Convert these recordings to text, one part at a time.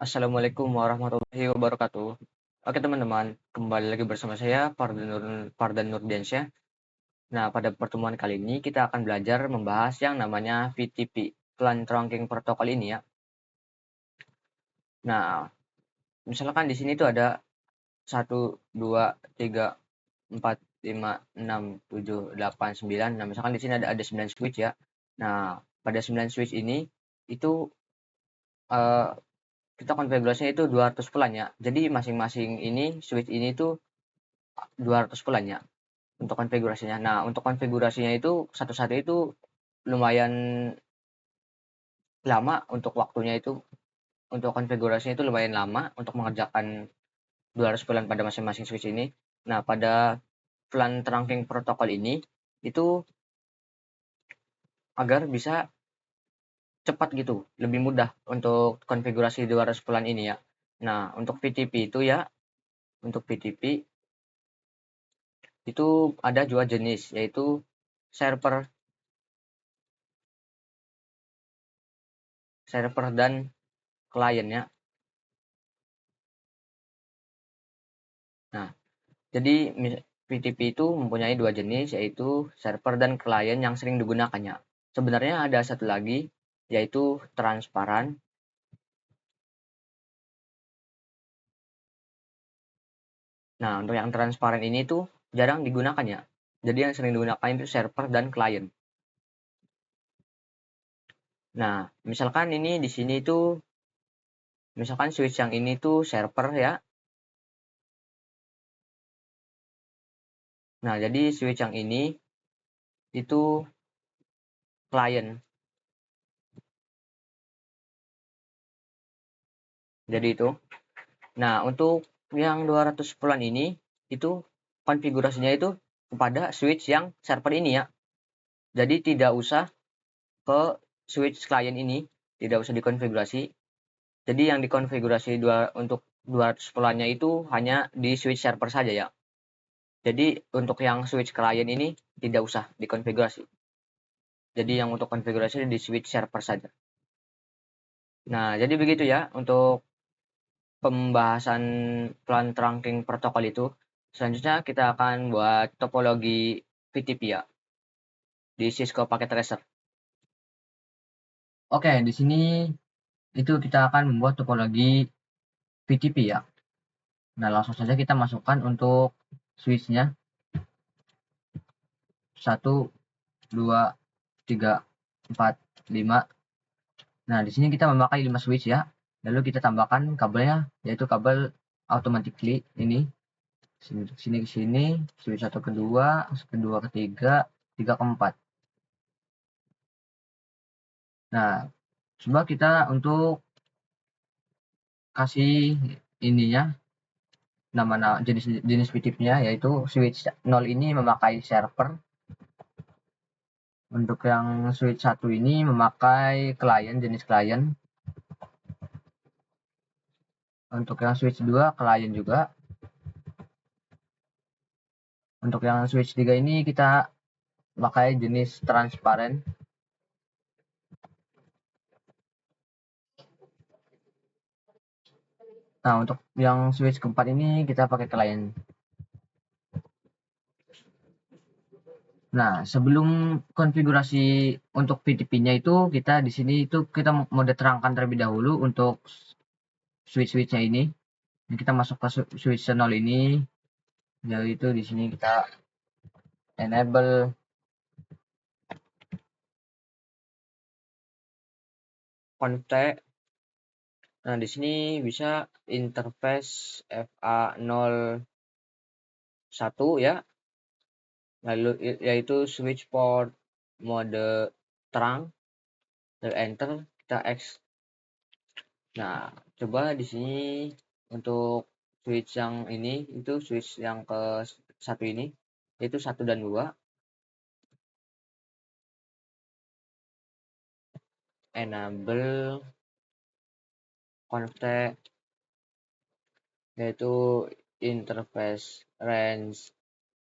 Assalamualaikum warahmatullahi wabarakatuh. Oke teman-teman, kembali lagi bersama saya Fardan Nurdiansyah. Nah, pada pertemuan kali ini kita akan belajar membahas yang namanya VTP, Plan Trunking Protocol ini ya. Nah, misalkan di sini tuh ada 1, 2, 3, 4, 5, 6, 7, 8, 9. Nah, misalkan di sini ada 9 switch ya. Nah, pada 9 switch ini itu eh, kita konfigurasinya itu 200 pelan ya. Jadi masing-masing ini switch ini tuh 200 pelan ya untuk konfigurasinya. Nah, untuk konfigurasinya itu satu-satu itu lumayan lama untuk waktunya itu, untuk konfigurasinya itu lumayan lama untuk mengerjakan 200 pelan pada masing-masing switch ini. Nah, pada pelan trunking protokol ini itu agar bisa cepat gitu, lebih mudah untuk konfigurasi 200 pelan ini ya. Nah, untuk VTP itu ya, untuk VTP itu ada dua jenis, yaitu server dan klien ya. Nah, jadi VTP itu mempunyai dua jenis, yaitu server dan klien yang sering digunakannya. Sebenarnya ada satu lagi, yaitu transparan. Nah, untuk yang transparan ini tuh jarang digunakannya. Jadi yang sering digunakan itu server dan klien. Nah, misalkan ini di sini tuh, misalkan switch yang ini tuh server ya. Nah, jadi switch yang ini itu klien. Jadi itu. Nah, untuk yang 200 pelan ini, itu konfigurasinya itu kepada switch yang server ini ya. Jadi tidak usah ke switch klien ini, tidak usah dikonfigurasi. Jadi yang dikonfigurasi untuk 200 pelannya itu hanya di switch server saja ya. Jadi untuk yang switch klien ini tidak usah dikonfigurasi. Jadi yang untuk konfigurasi di switch server saja. Nah, jadi begitu ya untuk pembahasan plan trunking protokol itu. Selanjutnya kita akan buat topologi VTP ya di Cisco Packet Tracer. Oke, di sini itu kita akan membuat topologi VTP ya. Nah, langsung saja kita masukkan untuk switch-nya 1, 2, 3, 4, 5. Nah, di sini kita memakai 5 switch ya. Lalu kita tambahkan kabelnya, yaitu kabel automatically ini. Sini ke sini, switch 1 ke 2, kedua ke 3, 3 ke 4. Nah, coba kita untuk kasih ininya, nama jenis VTP-nya, yaitu switch 0 ini memakai server. Untuk yang switch 1 ini memakai klien, jenis klien. Untuk yang switch 2 klien juga. Untuk yang switch 3 ini kita pakai jenis transparan. Nah, untuk yang switch keempat ini kita pakai klien. Nah, sebelum konfigurasi untuk VTP-nya itu kita di sini itu kita mode terangkan terlebih dahulu untuk switch-switchnya ini. Kita masuk ke switch 0 ini, yaitu di sini kita enable config. Nah, di sini bisa interface FA01 ya. Lalu yaitu switch port mode terang. Lalu enter, kita X. Nah, coba di sini untuk switch yang ini itu switch yang ke satu ini yaitu 1 dan 2. Enable config, yaitu interface range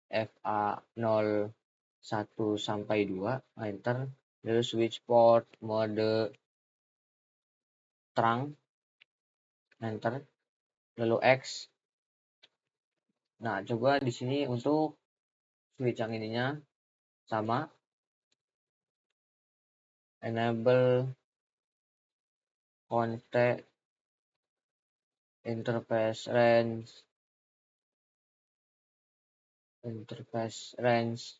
FA01 sampai 2, enter. Lalu switch port mode terang. enter, lalu X. Nah, coba di sini untuk switch yang ininya sama, enable contact interface range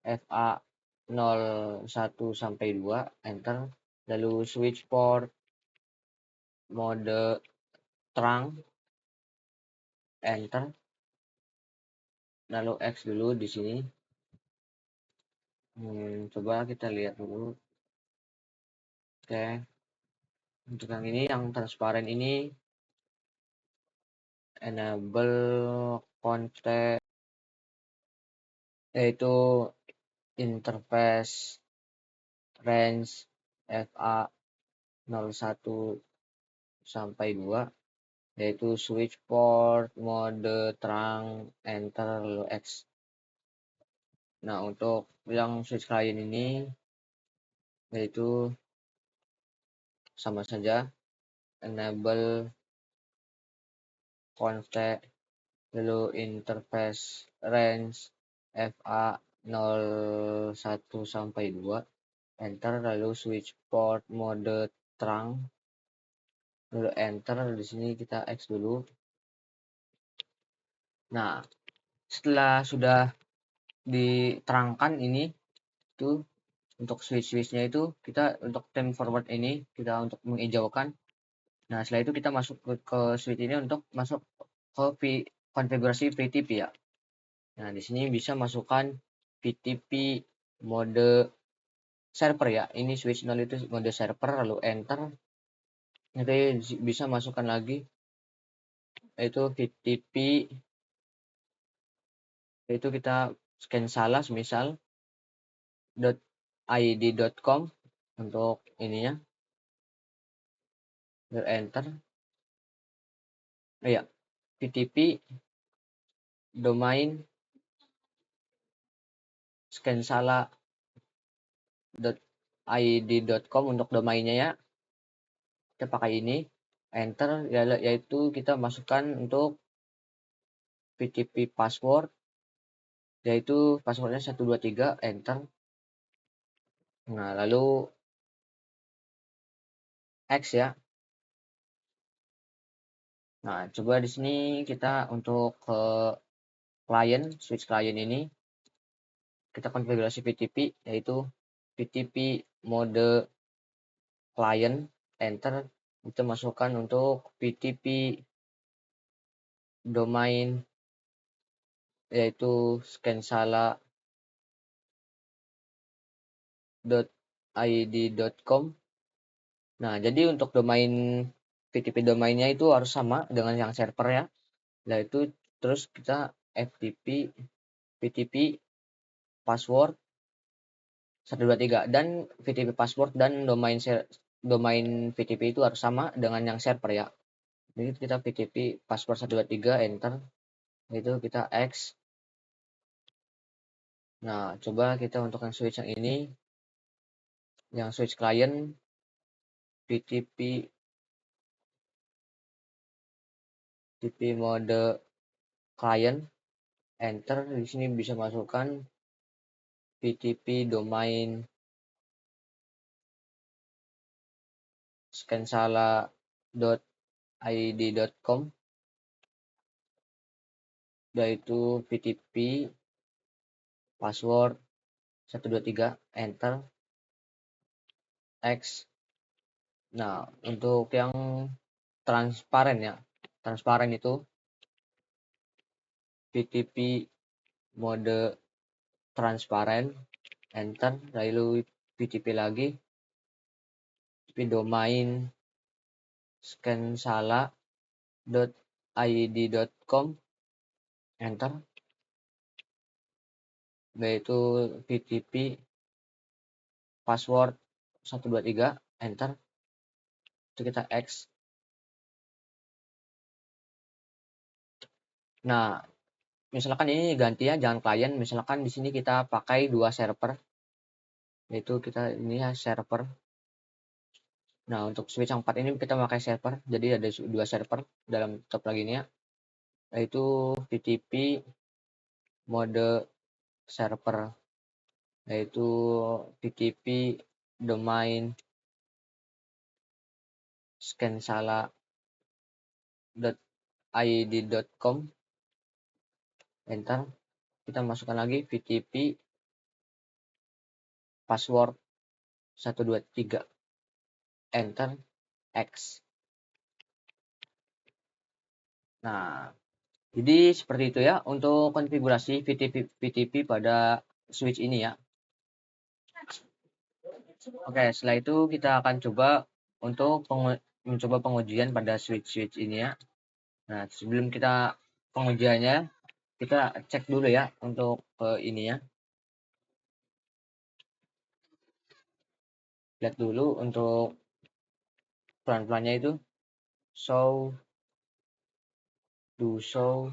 FA 01 sampai 2, enter, lalu switch port mode terang, enter, lalu X dulu di sini. Coba kita lihat dulu. Oke, untuk yang ini, yang transparan ini, enable contact, yaitu interface range FA 01 sampai 2, yaitu switch port mode terang, enter, lalu X. Nah, untuk yang switch client ini, yaitu sama saja, enable contact, lalu interface range FA 01 sampai 2, enter, lalu switch port mode terang, lalu enter. Di sini kita X dulu. Nah, setelah sudah diterangkan ini itu untuk switch-switchnya, itu kita untuk time forward ini kita untuk menghijaukan. Nah, setelah itu kita masuk ke switch ini untuk masuk ke konfigurasi VTP ya. Nah, di sini bisa masukkan VTP mode server ya. Ini switch 0 itu mode server, lalu enter. Nanti bisa masukkan lagi yaitu VTP, yaitu kita scan salah misal .id.com untuk ininya, lalu enter. Ya, VTP domain scan salah.id.com untuk domainnya ya. Kita pakai ini, enter, yaitu kita masukkan untuk VTP password, yaitu passwordnya 123, enter. Nah, lalu X ya. Nah, coba di sini kita untuk ke client, switch client ini kita konfigurasi VTP, yaitu VTP mode client, enter. Kita masukkan untuk VTP domain, yaitu scan salah.id.com. Nah, jadi untuk domain VTP domainnya itu harus sama dengan yang server ya. Nah, itu terus kita FTP VTP password 123, dan VTP password dan domain VTP itu harus sama dengan yang server ya. Jadi kita VTP password 123, enter, itu kita X. Nah, coba kita untuk yang switch yang ini, yang switch client VTP mode client, enter. Di sini bisa masukkan VTP domain scan salah.id.com, yaitu VTP password 123, enter, X. Nah, untuk yang transparan ya, transparan itu VTP mode transparan, enter, lalu VTP lagi, VTP domain scan salah.id.com, enter, yaitu VTP password 123, enter, itu kita X. Nah, misalkan ini ganti ya, jangan client. Misalkan di sini kita pakai 2 server, yaitu kita ini ya server. Nah, untuk switch yang 4 ini kita pakai server. Jadi ada dua server dalam top pluginnya, yaitu VTP mode server, yaitu VTP domain scansala.id.com. Enter. Kita masukkan lagi VTP password 123. Enter. X. Nah, jadi seperti itu ya untuk konfigurasi VTP pada switch ini ya. Oke, setelah itu kita akan coba untuk mencoba pengujian pada switch ini ya. Nah, sebelum kita pengujiannya, kita cek dulu ya untuk ini ya. Lihat dulu untuk pelan-pelannya itu show, do show,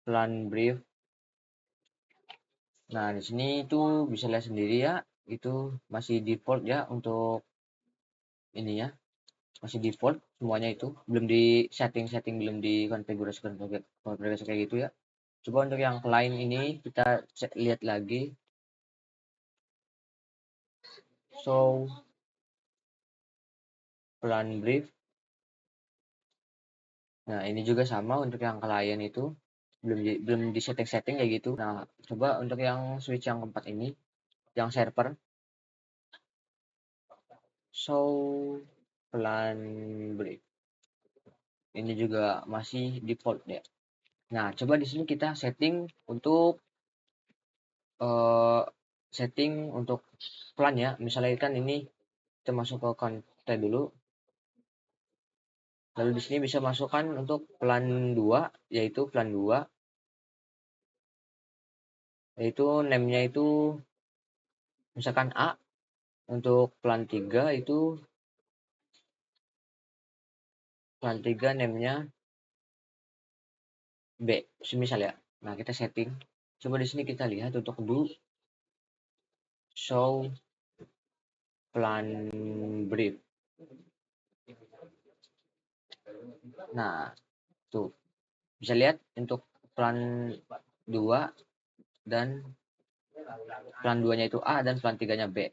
plan brief. Nah, di sini itu bisa lihat sendiri ya, itu masih default ya untuk ini ya. Masih default semuanya itu, belum di setting-setting, belum dikonfigurasi konfigurasi kayak gitu ya. Coba untuk yang lain ini kita lihat lagi. So, plan brief. Nah, ini juga sama untuk yang klien itu belum di setting-setting kayak gitu. Nah, coba untuk yang switch yang keempat ini, yang server. So, plan brief. Ini juga masih default ya. Nah, coba di sini kita setting untuk setting untuk plan ya. Misalnya kan ini kita masuk ke konten dulu. Lalu di sini bisa masukkan untuk plan 2, yaitu plan 2, yaitu name-nya itu misalkan A. Untuk plan 3 itu plan 3 name-nya B, semisal ya. Nah, kita setting. Coba di sini kita lihat untuk do show plan brief. Nah, tuh bisa lihat untuk plan 2 dan plan 2-nya itu A dan plan 3-nya B.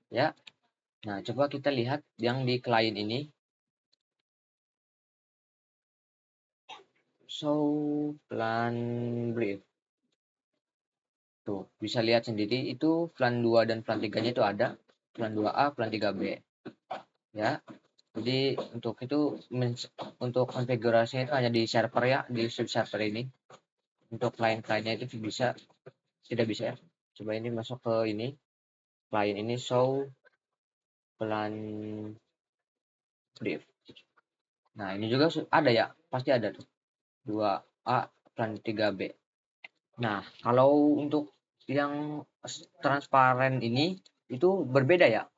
Ya. Nah, coba kita lihat yang di klien ini. Show plan brief. Tuh, bisa lihat sendiri itu plan 2 dan plan 3-nya itu ada. Plan 2A, plan 3B. Ya. Jadi untuk itu untuk konfigurasinya itu hanya di server ya, di server ini. Untuk klien-kliennya itu bisa tidak bisa ya. Coba ini masuk ke ini. Klien ini show plan brief. Nah, ini juga ada ya, pasti ada tuh. 2A plan 3B. Nah, kalau untuk yang transparan ini itu berbeda ya.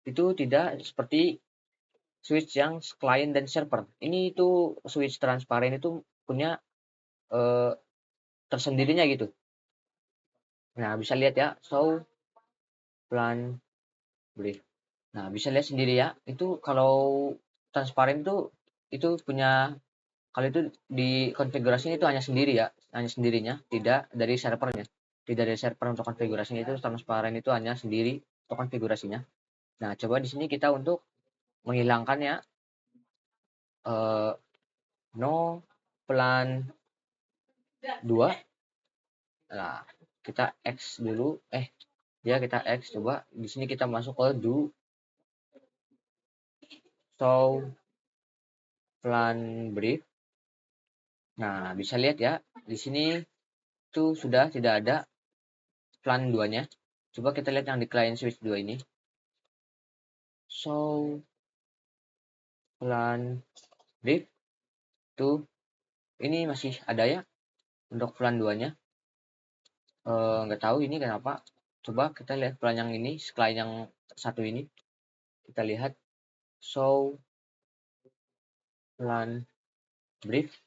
Itu tidak seperti switch yang client dan server. Ini itu switch transparan itu punya tersendirinya gitu. Nah, bisa lihat ya, show plan brief. Nah, bisa lihat sendiri ya. Itu kalau transparan itu punya, kalau itu di konfigurasinya itu hanya sendiri ya, hanya sendirinya, tidak dari servernya. Tidak dari server untuk konfigurasinya, itu transparan itu hanya sendiri untuk konfigurasinya. Nah, coba di sini kita untuk menghilangkannya no plan 2. Nah, kita X dulu. Ya kita X, coba di sini kita masuk ke do show plan brief. Nah, bisa lihat ya, di sini itu sudah tidak ada plan 2-nya. Coba kita lihat yang di client switch 2 ini. Show plan brief. Tuh, ini masih ada ya untuk plan 2-nya. Nggak tahu ini kenapa. Coba kita lihat plan yang ini, client yang satu ini. Kita lihat show plan brief.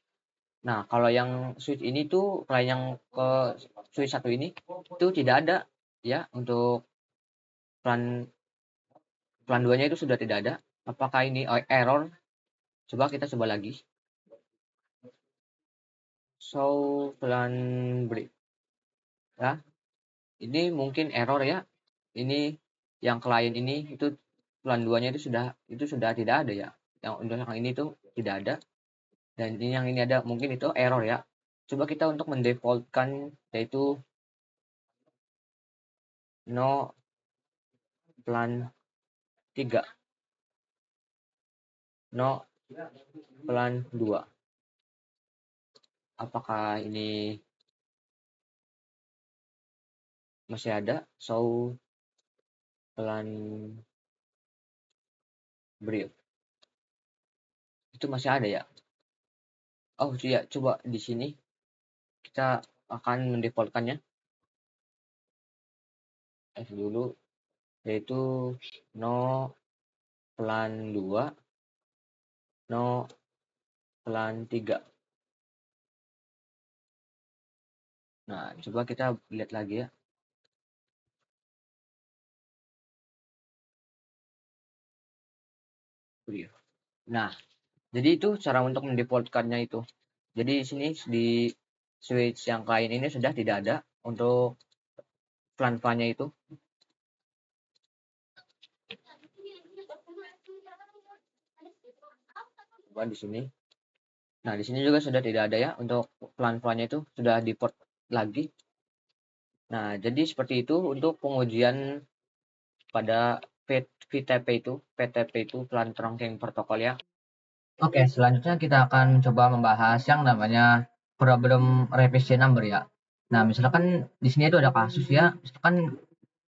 Nah, kalau yang switch ini tuh klien yang ke switch satu ini itu tidak ada ya untuk plan plan 2-nya itu sudah tidak ada. Apakah ini error? Coba kita coba lagi. Show plan break. Ya, ini mungkin error ya. Ini yang klien ini itu plan 2-nya itu sudah tidak ada ya. Yang untuk yang ini tuh tidak ada. Dan ini yang ini ada, mungkin itu error ya. Coba kita untuk mendefaultkan yaitu no plan 3, no plan 2. Apakah ini masih ada show plan brief? Itu masih ada ya. Oh iya, coba di sini kita akan mendefaultkannya dulu, yaitu no plan 2, no plan 3. Nah, coba kita lihat lagi ya. Brief. Nah, jadi itu cara untuk mendefaultkannya itu. Jadi di sini di switch yang klien ini sudah tidak ada untuk plan-plannya itu. Coba di sini. Nah, di sini juga sudah tidak ada ya untuk plan-plannya itu sudah di-port lagi. Nah, jadi seperti itu untuk pengujian pada PTP itu plan trunking protokol ya. Oke, selanjutnya kita akan coba membahas yang namanya problem revision number ya. Nah, misalkan di sini itu ada kasus ya, misalkan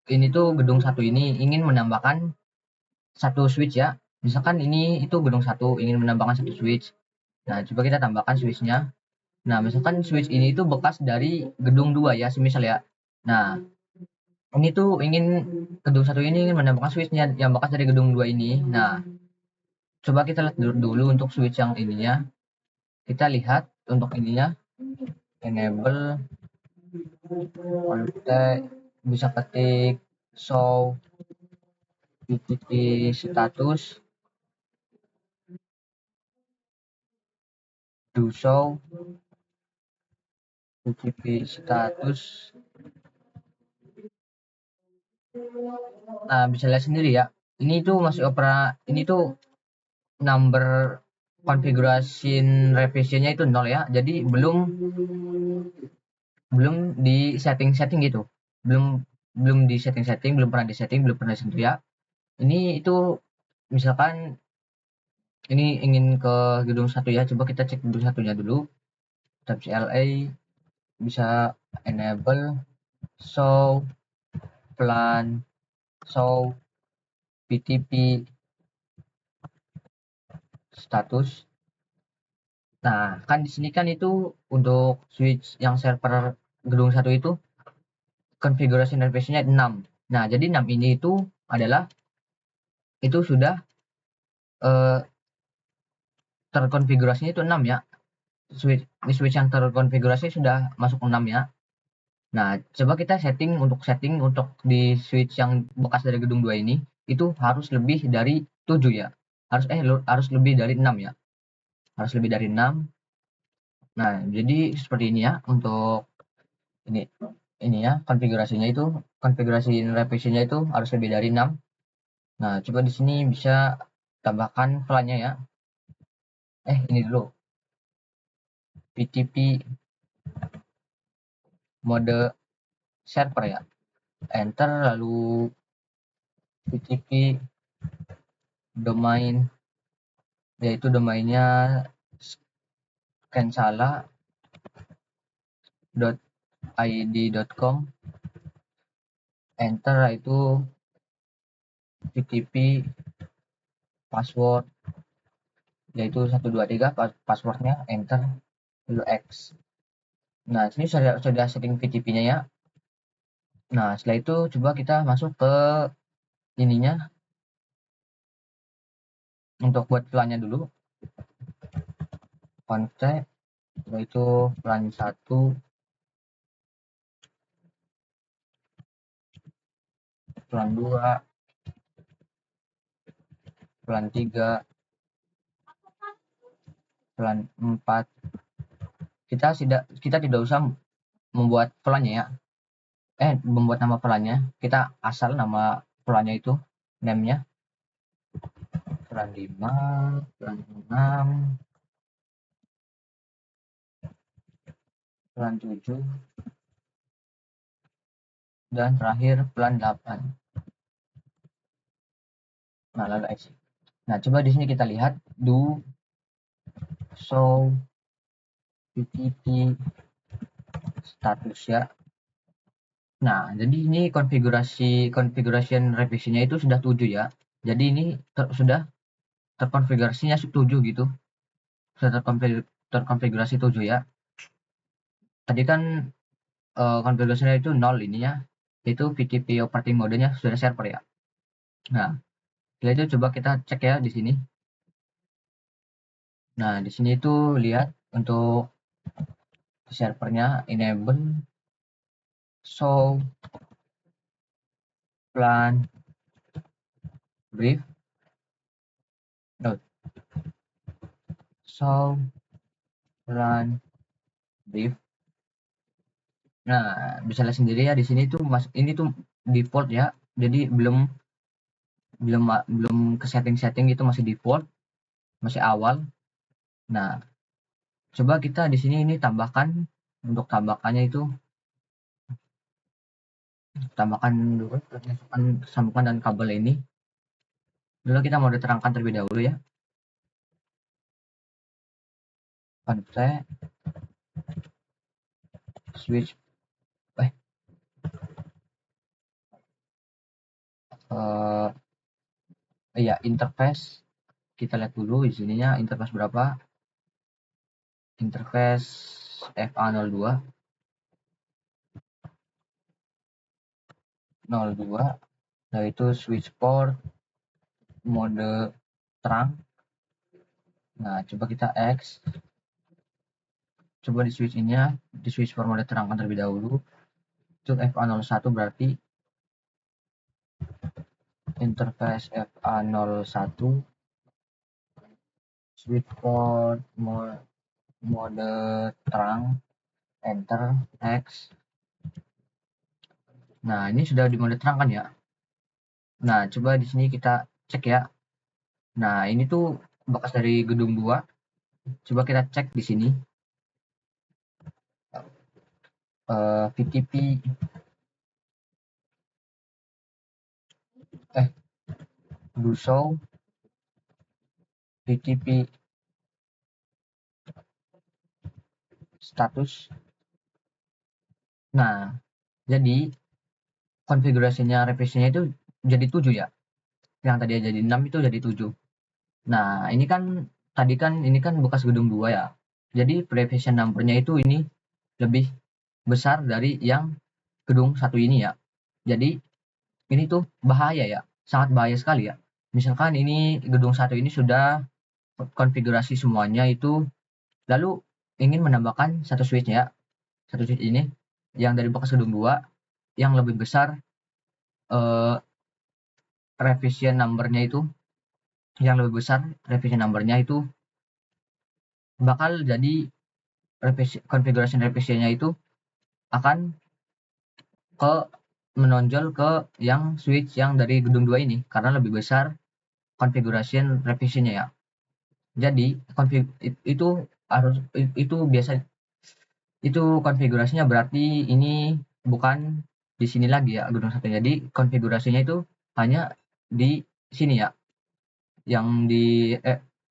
ini tuh gedung satu ini ingin menambahkan satu switch ya. Misalkan ini itu gedung satu ingin menambahkan satu switch. Nah, coba kita tambahkan switchnya. Nah, misalkan switch ini itu bekas dari gedung 2 ya, semisal ya. Nah, ini tuh gedung satu ini ingin menambahkan switchnya yang bekas dari gedung 2 ini. Nah, coba kita lihat dulu untuk switch yang ininya. Kita lihat untuk ininya, enable, kontak, bisa ketik show PTP status, do show PTP status. Nah, bisa lihat sendiri ya. Ini tuh masih ini tuh number configuration revisionnya itu 0 ya. Jadi belum di setting gitu. Belum di setting, belum pernah di setting, belum pernah disentuh ya. Ini itu misalkan ini ingin ke gedung satu ya. Coba kita cek gedung satunya dulu. Tab CLA bisa enable show plan show PTP status. Nah, kan di sini kan itu untuk switch yang server gedung satu itu konfigurasi interface-nya 6. Nah, jadi 6 ini itu adalah itu sudah terkonfigurasinya itu 6 ya. Switch yang terkonfigurasi sudah masuk 6 ya. Nah, coba kita setting untuk di switch yang bekas dari gedung 2 ini itu harus lebih dari 7 ya. Harus lebih dari 6 ya. Harus lebih dari 6. Nah, jadi seperti ini ya untuk ini ya konfigurasinya itu, konfigurasi revisinya itu harus lebih dari 6. Nah, coba di sini bisa tambahkan plannya ya. Ini dulu. PTP mode server ya. Enter lalu PTP domain, yaitu domainnya scansala.id.com. Enter itu PTP password, yaitu 123 passwordnya, enter lalu X. Nah, sini sudah setting PTP-nya ya. Nah, setelah itu coba kita masuk ke ininya untuk buat plannya dulu. Konsep yaitu plan 1, plan 2, plan 3, plan 4. Kita tidak usah membuat plannya ya. Membuat nama plannya. Kita asal nama plannya itu name-nya plan 5, plan 6, plan 7, dan terakhir plan 8. Nah, lalu exit. Nah, coba di sini kita lihat do show PTP status ya. Nah, jadi ini configuration revisinya itu sudah 7 ya. Jadi ini sudah terkonfigurasinya 7 gitu. Sudah terkonfigurasi 7 ya. Tadi kan konfigurasinya itu 0 ininya. Itu PTP operating modenya sudah server ya. Nah, setelah itu coba kita cek ya di sini. Nah, di sini itu lihat untuk servernya enable show plan brief show plan brief. Nah, bisa lihat sendiri ya di sini tuh ini tuh default ya. Jadi belum ke setting gitu, masih default, masih awal. Nah, coba kita di sini ini tambahkan, untuk tambahkannya itu tambahkan dulu sambungan dan kabel ini. Dulu kita mau diterangkan terlebih dahulu ya. Config switch ya interface. Kita lihat dulu di sininya interface berapa. Interface FA02 yaitu switch port mode terang. Nah, coba kita X. Coba di switch ini ya, di switch port mode terang terlebih dahulu. Itu FA01 berarti interface FA01 switch port mode terang, enter, X. Nah, ini sudah di mode terang kan ya. Nah, coba di sini kita cek ya. Nah, ini tuh bekas dari gedung 2. Coba kita cek di sini. VTP do show VTP status. Nah, jadi konfigurasinya revisinya itu jadi 7 ya. Yang tadi jadi 6 itu jadi 7. Nah, ini kan tadi kan ini kan bekas gedung 2 ya. Jadi revision number-nya itu ini lebih besar dari yang gedung 1 ini ya. Jadi ini tuh bahaya ya, sangat bahaya sekali ya. Misalkan ini gedung 1 ini sudah konfigurasi semuanya itu, lalu ingin menambahkan satu switch ya. Satu switch ini yang dari bekas gedung 2 yang lebih besar revision number-nya itu, yang lebih besar revision number-nya itu bakal jadi konfigurasi revisinya itu akan menonjol ke yang switch yang dari gedung 2 ini karena lebih besar konfigurasi revisinya ya. Jadi itu biasa itu konfigurasinya berarti ini bukan di sini lagi ya gedung 1. Jadi konfigurasinya itu hanya di sini ya. Yang di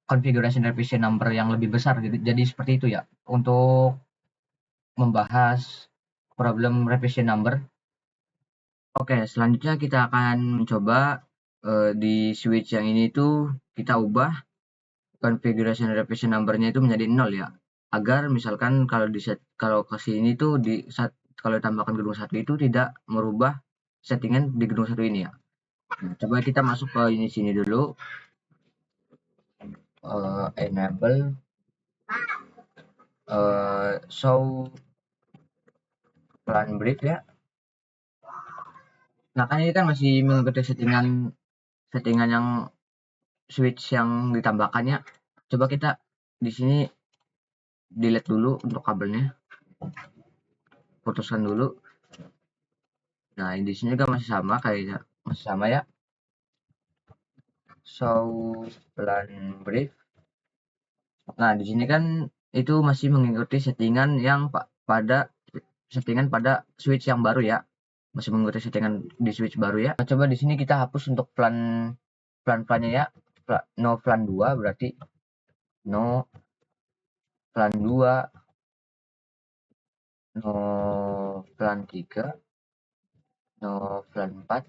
configuration revision number yang lebih besar. Jadi seperti itu ya. Untuk membahas problem revision number. Oke, selanjutnya kita akan mencoba di switch yang ini tuh kita ubah configuration revision number-nya itu menjadi 0 ya. Agar misalkan kalau ke sini tuh kalau ditambahkan gedung 1 itu tidak merubah settingan di gedung 1 ini ya. Nah, coba kita masuk ke sini dulu. Enable show plan brief ya. Nah, kan ini kan masih mengikuti settingan yang switch yang ditambahkannya. Coba kita di sini delete dulu untuk kabelnya, putuskan dulu. Nah, di sini juga masih sama kayaknya, masih sama ya. Show plan brief. Nah, di sini kan itu masih mengikuti settingan yang pada switch yang baru ya. Masih mengikuti settingan di switch baru ya. Nah, coba di sini kita hapus untuk plan-plannya ya. No plan 2 berarti no plan 2, no plan 3, no plan 4,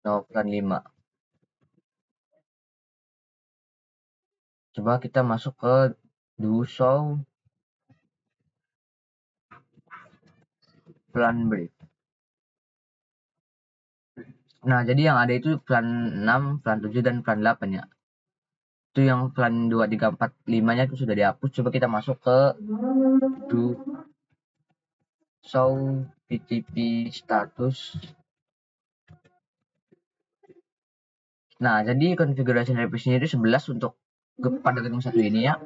no plan 5. Coba kita masuk ke do show plan brief. Nah, jadi yang ada itu plan 6, plan 7, dan plan 8 ya. Itu yang plan 2, 3, 4, 5-nya itu sudah dihapus. Coba kita masuk ke do show PTP status. Nah, jadi konfigurasi revisinya itu 11 untuk pada gedung 1 ini ya.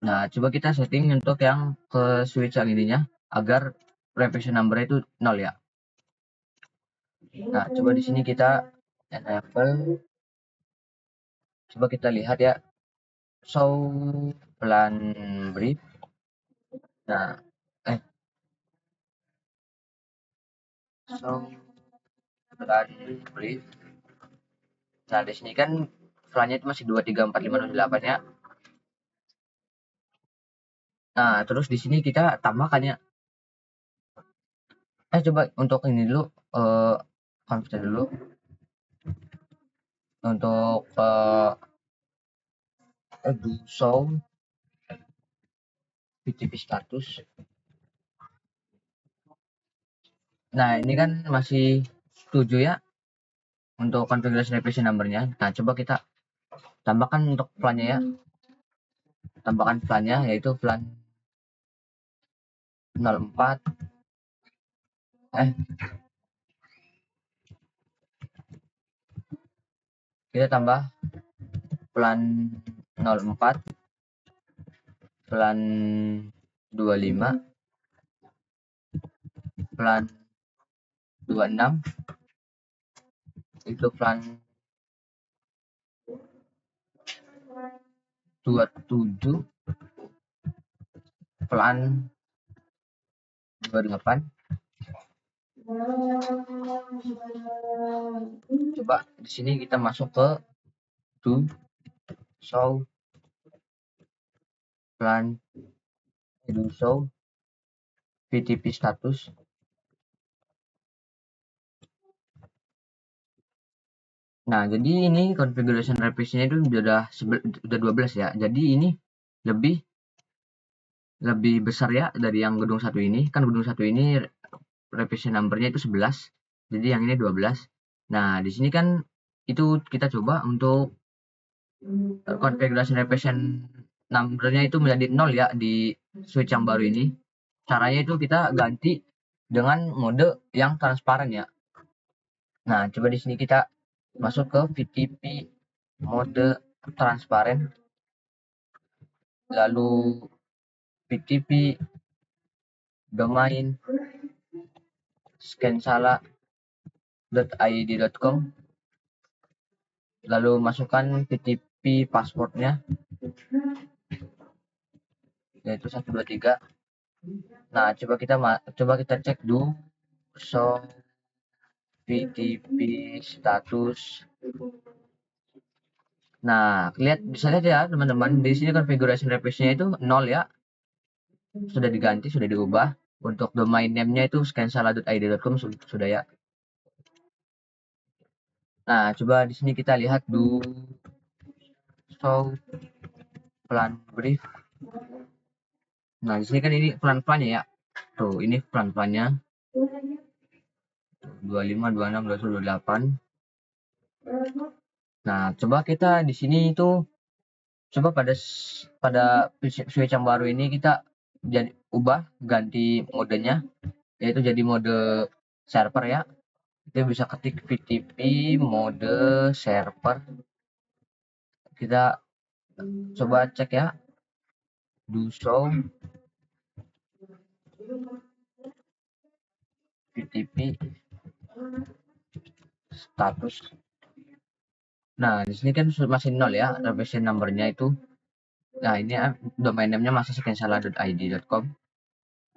Nah, coba kita setting untuk yang ke switch yang ininya agar revision number itu 0 ya. Nah, coba di sini kita enable. Coba kita lihat ya. Show plan brief. Nah, show plan brief. Nah, di sini kan plannya itu masih 2, 3, 4, 5, 6, 8 ya. Nah, terus di sini kita tambahkan ya. Coba untuk ini dulu, configure dulu. Untuk do show PTP status. Nah, ini kan masih 7 ya untuk konfigurasi revision numbernya. Nah, coba kita tambahkan untuk plannya ya. Tambahkan plannya yaitu plan 04. Kita tambah plan 04, plan 25, plan 26, itu plan 27, plan 28. Coba di sini kita masuk ke do show plan, do show PTP status. Nah, jadi ini configuration revisinya itu udah 12 ya. Jadi ini lebih besar ya dari yang gedung 1 ini. Kan gedung 1 ini revision numbernya itu 11. Jadi yang ini 12. Nah, di sini kan itu kita coba untuk konfigurasi revision numbernya itu menjadi 0 ya di switch yang baru ini. Caranya itu kita ganti dengan mode yang transparan ya. Nah, coba di sini kita masuk ke VTP mode transparan, lalu VTP domain scansala.id.com, lalu masukkan VTP passwordnya yaitu 123. Nah, coba kita cek dulu show VTP status. Nah, bisa lihat ya teman-teman, di sini configuration revisinya itu 0 ya. Sudah diganti, sudah diubah. Untuk domain name-nya itu scansala.id.com sudah ya. Nah, coba di sini kita lihat do show plan brief. Nah, di sini kan ini plan-plannya ya. Tuh, ini plan-plannya. 25, 26, 27, 28. Nah, coba kita di sini itu coba pada switch yang baru ini kita ganti modenya, yaitu jadi mode server ya. kita bisa ketik VTP mode server. Kita coba cek ya, do show VTP status. Nah, di sini kan masih 0 ya, revision numbernya itu. Nah, ini domain name-nya masih sekiansalah.id.com.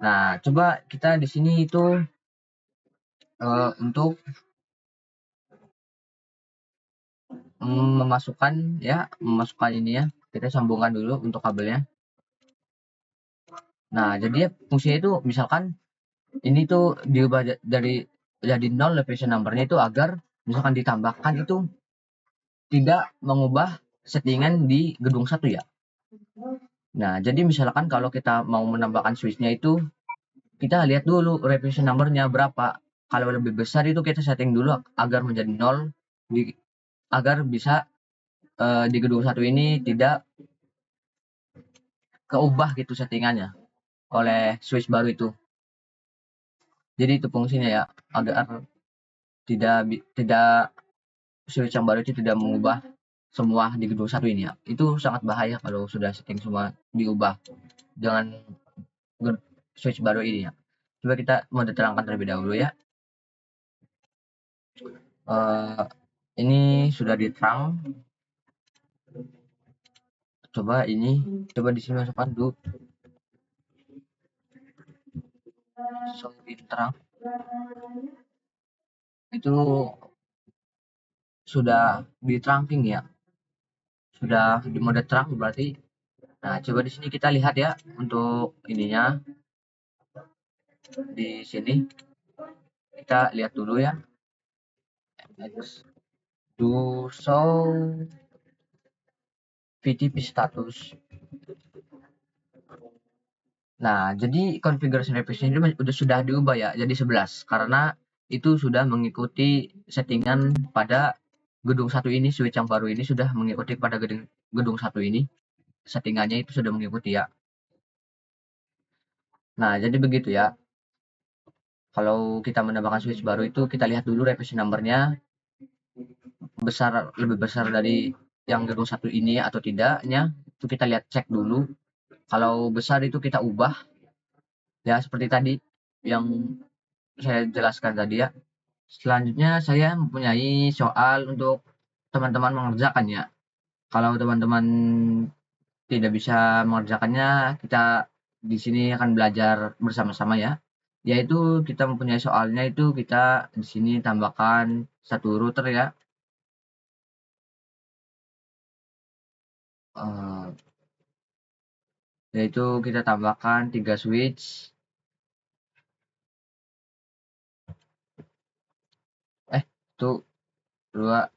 Nah, coba kita di sini itu untuk memasukkan ini ya. Kita sambungkan dulu untuk kabelnya. Nah, jadi fungsinya itu misalkan ini tuh diubah dari jadi 0 revision numbernya itu agar misalkan ditambahkan itu tidak mengubah settingan di gedung 1 ya. Nah, jadi misalkan kalau kita mau menambahkan switch-nya itu kita lihat dulu revision number-nya berapa. Kalau lebih besar itu kita setting dulu agar menjadi 0 agar bisa di gedung 1 ini tidak keubah gitu settingannya oleh switch baru itu. Jadi itu fungsinya ya, agar tidak switch yang baru itu tidak mengubah semua di gedung 1 ini ya. Itu sangat bahaya kalau sudah setting semua diubah. Jangan switch baru ini ya. Coba kita mau diterangkan terlebih dahulu ya. Ini sudah diterang. Coba di sini masukkan dulu. Terang. Itu sudah diterangking ya. Sudah di mode terang berarti. Nah, coba di sini kita lihat ya untuk ininya. Di sini kita lihat dulu ya. Do show VTP status. Nah, jadi konfigurasi revision ini sudah diubah ya jadi 11 karena itu sudah mengikuti settingan pada gedung 1 ini, switch yang baru ini sudah mengikuti pada gedung 1 ini. Settingannya itu sudah mengikuti ya. Nah, jadi begitu ya. Kalau kita menambahkan switch baru itu kita lihat dulu revision number-nya lebih besar dari yang gedung 1 ini atau tidaknya. Itu kita lihat cek dulu. Kalau besar itu kita ubah ya seperti tadi yang saya jelaskan tadi ya. Selanjutnya saya mempunyai soal untuk teman-teman mengerjakannya. Kalau teman-teman tidak bisa mengerjakannya, kita di sini akan belajar bersama-sama ya. Yaitu kita mempunyai soalnya itu kita di sini tambahkan satu router ya. Yaitu kita tambahkan 3 switch. 2,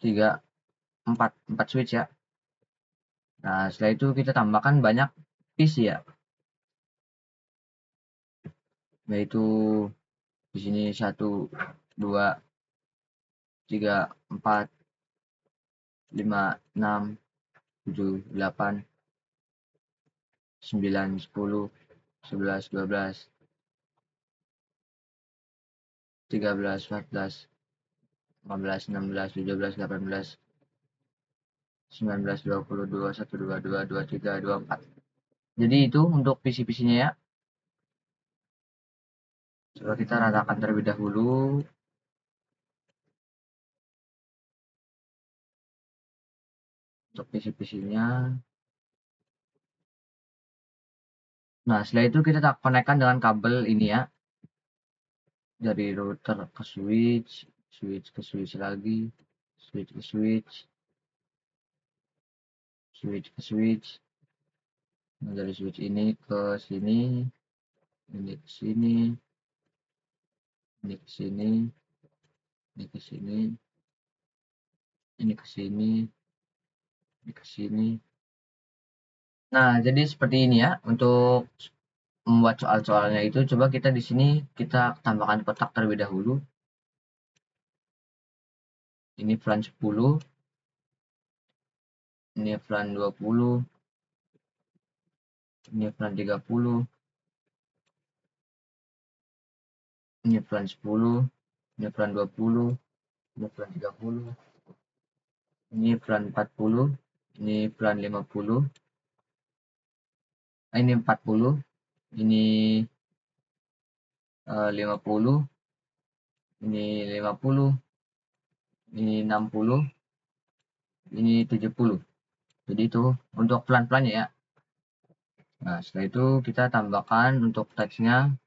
3, 4 switch ya. Nah, setelah itu kita tambahkan banyak PC ya. Yaitu di sini 1, 2, 3, 4, 5, 6, 7, 8, 9, 10, 11, 12, 13, 14, 15, 16, 17, 18, 19, 20, 21, 22, 23, 24. Jadi itu untuk PC-PC-nya ya. Coba kita ratakan terlebih dahulu. Untuk PC-PC-nya. Nah, setelah itu kita konekkan dengan kabel ini ya. Dari router ke switch, switch ke switch lagi, switch ke switch, switch ke switch. Nah, dari switch ini ke sini, ini ke sini, ini ke sini, ini ke sini, ini ke sini, ini ke sini. Nah, jadi seperti ini ya untuk membuat soal-soalnya itu. Coba kita di sini kita tambahkan kotak terlebih dahulu. Ini VLAN 10, ini VLAN 20, ini VLAN 30, ini VLAN 10, ini plan 20, ini plan 30, ini plan 40, ini plan 50, ini 40, ini 50, ini 50, ini 60, ini 70. Jadi itu untuk plan-plannya ya. Nah, setelah itu kita tambahkan untuk teksnya.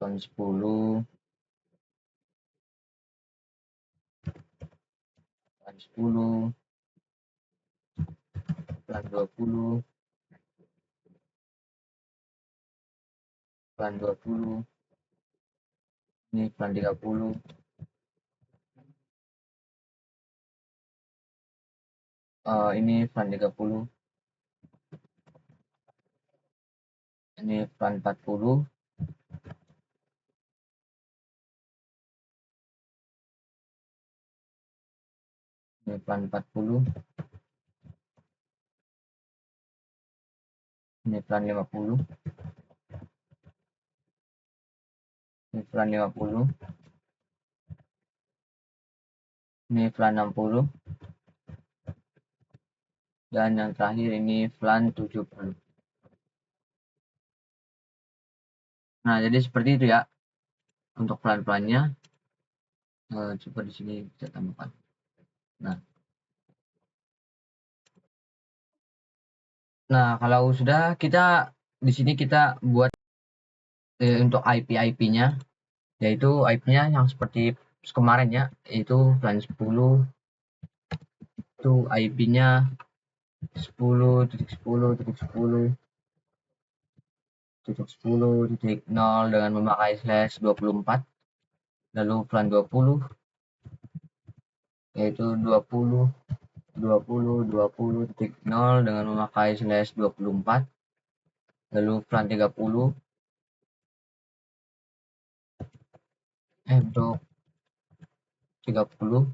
Plan 10, plan 10, plan 20, plan 20, ini plan 30, ini plan 30, ini plan 40, ini plan 40, ini plan 50, ini plan 50, ini plan 60, dan yang terakhir ini plan 70. Nah, jadi seperti itu ya untuk plan-plannya. Coba di sini kita tambahkan. Nah, kalau sudah kita di sini kita buat untuk IP-nya, yaitu IP-nya yang seperti kemarin ya, yaitu plan 10, itu IP-nya 10.10.10.10.0 dengan memakai /24. Lalu plan 20 yaitu 20.20.20.0 dengan memakai /24. Lalu plan 30 untuk 30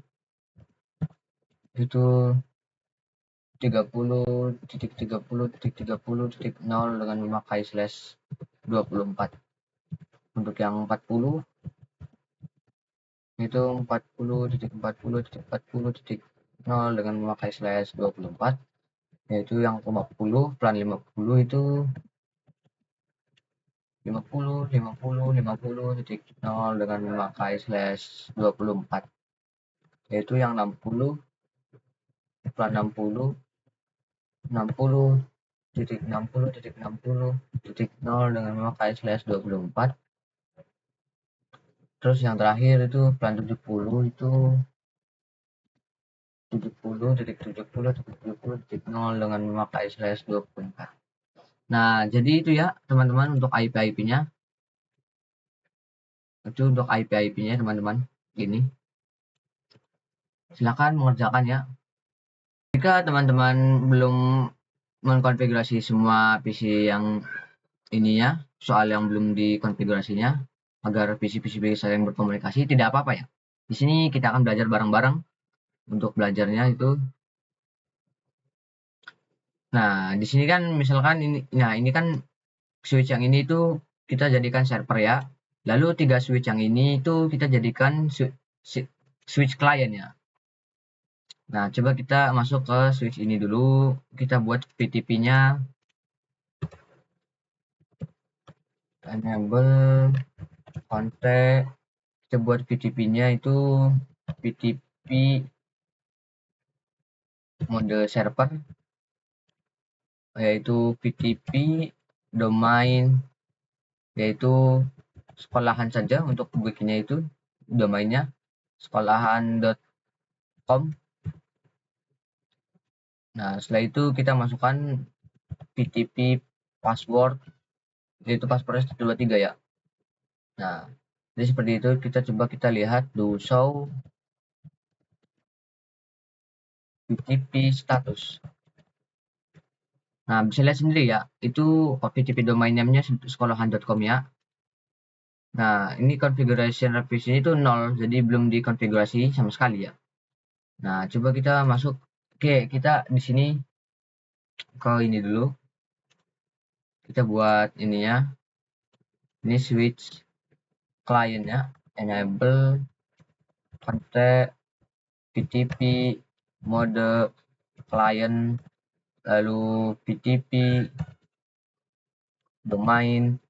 itu 30.30.30.0 dengan memakai /24. Untuk yang 40 itu 40.40.40.0 dengan memakai /24, yaitu yang 50 plan 50 itu 50.50.50.0 dengan memakai /24, yaitu yang 60 plan 60 60.60.60.0 dengan memakai /24. Terus yang terakhir itu plan 70 itu 70.70.70.0 dengan memakai /24. Nah, jadi itu ya teman-teman untuk IP-nya. Itu untuk IP-nya teman-teman. Ini. Silakan mengerjakan ya. Jika teman-teman belum mengkonfigurasi semua PC yang ini ya, soal yang belum dikonfigurasinya, agar PC-PC saling berkomunikasi, tidak apa-apa ya. Di sini kita akan belajar bareng-bareng. Untuk belajarnya itu. Nah, di sini kan misalkan ini, nah ini kan switch yang ini itu kita jadikan server ya. Lalu 3 switch yang ini itu kita jadikan switch client ya. Nah, coba kita masuk ke switch ini dulu. Kita buat VTP-nya. Enable kontak. Kita buat VTP-nya itu VTP mode server, yaitu VTP domain, yaitu sekolahan saja untuk bikinnya itu domainnya sekolahan.com. Nah, setelah itu kita masukkan VTP password, yaitu passwordnya 123 ya. Nah, jadi seperti itu. Kita lihat do show VTP status. Nah, bisa lihat sendiri ya, itu VTP domain name-nya sekolahan.com ya. Nah, ini configuration revisi itu 0, jadi belum dikonfigurasi sama sekali ya. Nah, coba kita masuk. Oke, kita di sini ke ini dulu. kita buat ini ya. Ini switch client ya, enable kontak PTP mode client, lalu PTP domain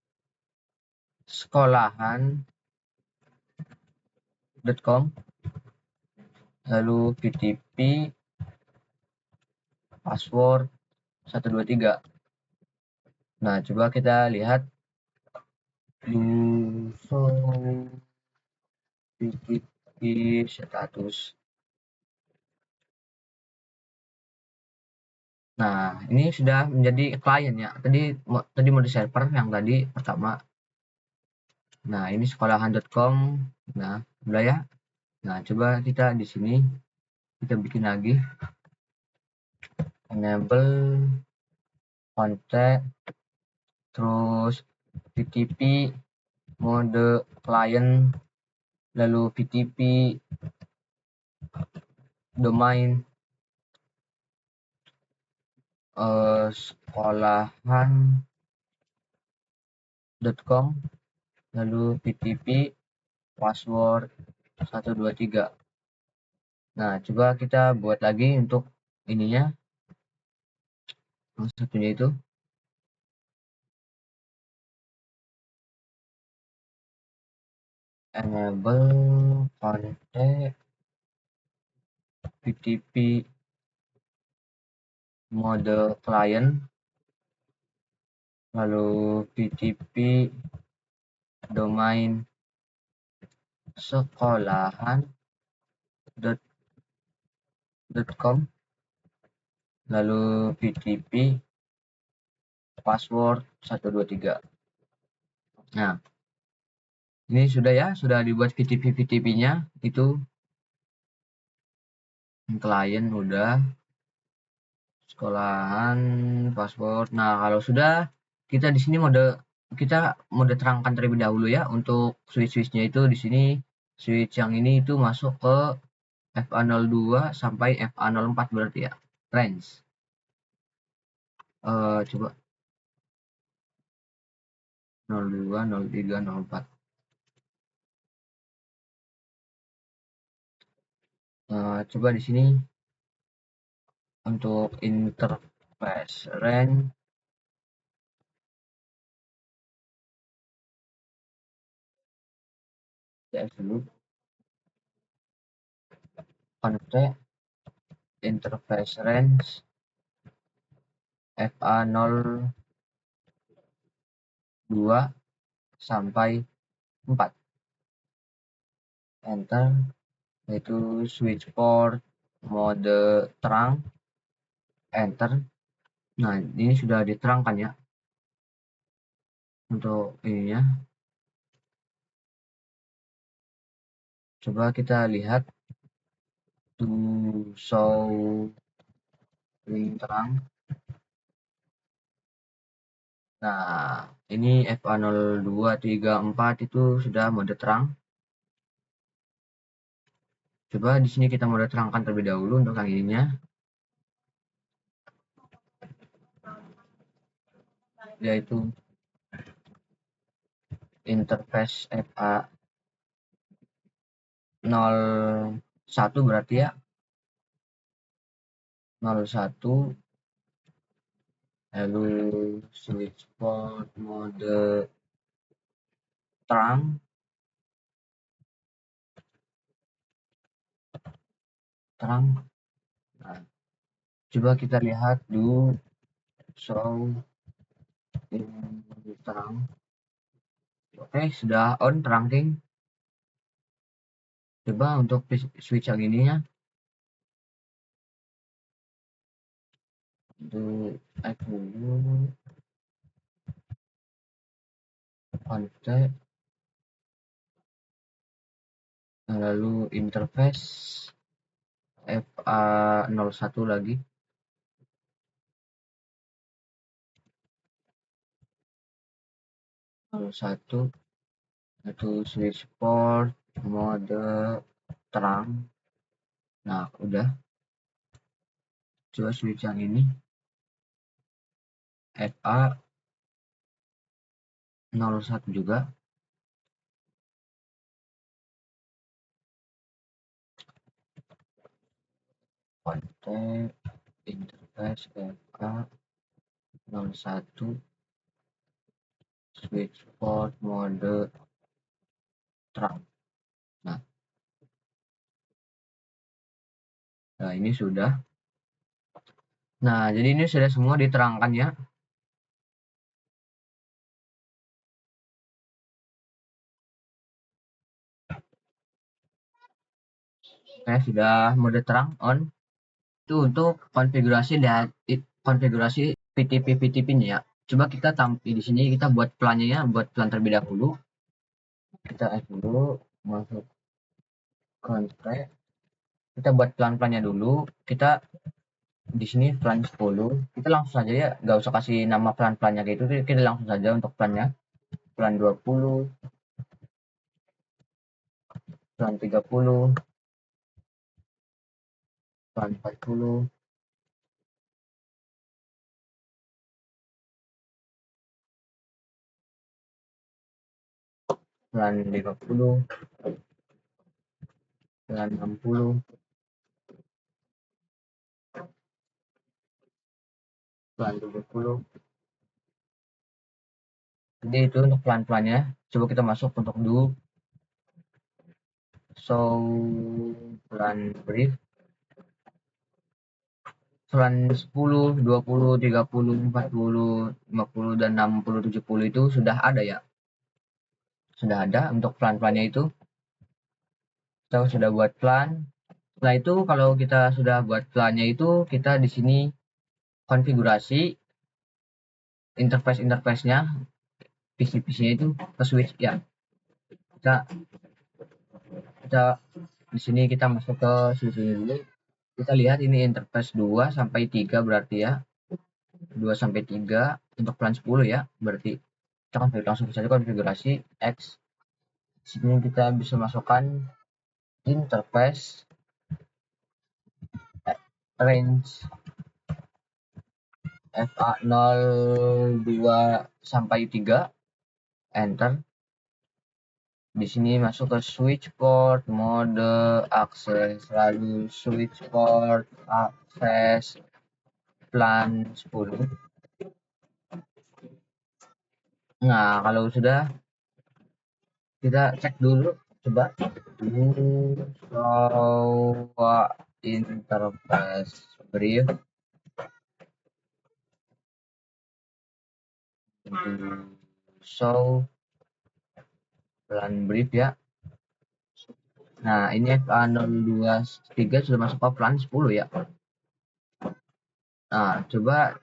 sekolahan.com, lalu PTP password 123. Nah, coba kita lihat user PTP status. Nah, ini sudah menjadi klien ya. Tadi mode server yang tadi pertama. Nah, ini sekolahan.com. Nah, udah ya. Nah, coba kita di sini kita bikin lagi enable kontak, terus PTP mode client, lalu PTP domain sekolahan.com, lalu PTP password 123. Nah, coba kita buat lagi untuk ininya. Yang satunya itu enable kontak PTP mode client, lalu PTP domain sekolahan.com, lalu PTP password 123. Nah, ini sudah ya, sudah dibuat PTP-nya itu klien udah, sekolahan, password. Nah, kalau sudah kita di sini mode terangkan terlebih dahulu ya untuk switch-switchnya itu di sini switch yang ini itu masuk ke FA02 sampai FA04 berarti ya, range. Coba 02, 03, 04. Coba di sini untuk interface range dulu kontak interface range FA02 sampai 4, enter, yaitu switch port mode terang, enter. Nah, ini sudah diterangkan ya untuk ininya. Coba kita lihat to show link terang. Nah, ini FA0234 itu sudah mode terang. Coba di sini kita mode terangkan terlebih dahulu untuk yang ininya, yaitu interface FA01 berarti ya, 01, lalu switch port mode terang, Nah, coba kita lihat dulu show in terang. Oke, sudah on terangking. Coba untuk switch yang ininya untuk add dulu kontak, lalu interface FA01 lagi, satu itu switch port mode terang. Nah, udah. Coba switch yang ini FA 01 juga. Kontak interface FA 01 switch port mode terang. Nah, ini sudah. Nah, jadi ini sudah semua diterangkan ya. Oke, sudah mode terang on. Itu untuk konfigurasi dan konfigurasi PTP-nya ya. Coba kita tampil di sini, kita buat plannya ya, buat plan terlebih dahulu. Kita add dulu, masuk kontrak. Kita buat plan-plannya dulu. Kita di sini plan 10. Kita langsung saja ya, nggak usah kasih nama plan-plannya gitu. Kita langsung saja untuk plannya. Plan 20, plan 30, plan 40, plan 50, plan 60, plan 70. Jadi itu untuk plan-plannya. Coba kita masuk untuk do show plan brief. Plan 10, 20, 30, 40, 50, dan 60, 70 itu sudah ada ya. Sudah ada untuk plan-plannya itu. Kita sudah buat plan. Setelah itu kalau kita sudah buat plannya itu, kita di sini konfigurasi interface-nya, PC-nya itu ke switch ya. Kita di sini kita masuk ke sini dulu. Kita lihat ini interface 2 sampai 3 berarti ya. 2 sampai 3 untuk plan 10 ya. Berarti kita langsung saja konfigurasi X. Sini kita bisa masukkan interface range FA02 sampai 3, enter. Di sini masuk ke switch port mode akses, lalu switch port akses plan 10. Nah, kalau sudah kita cek dulu, coba show interface brief show plan brief ya. Nah, ini FA023 sudah masuk ke plan 10 ya. Nah, coba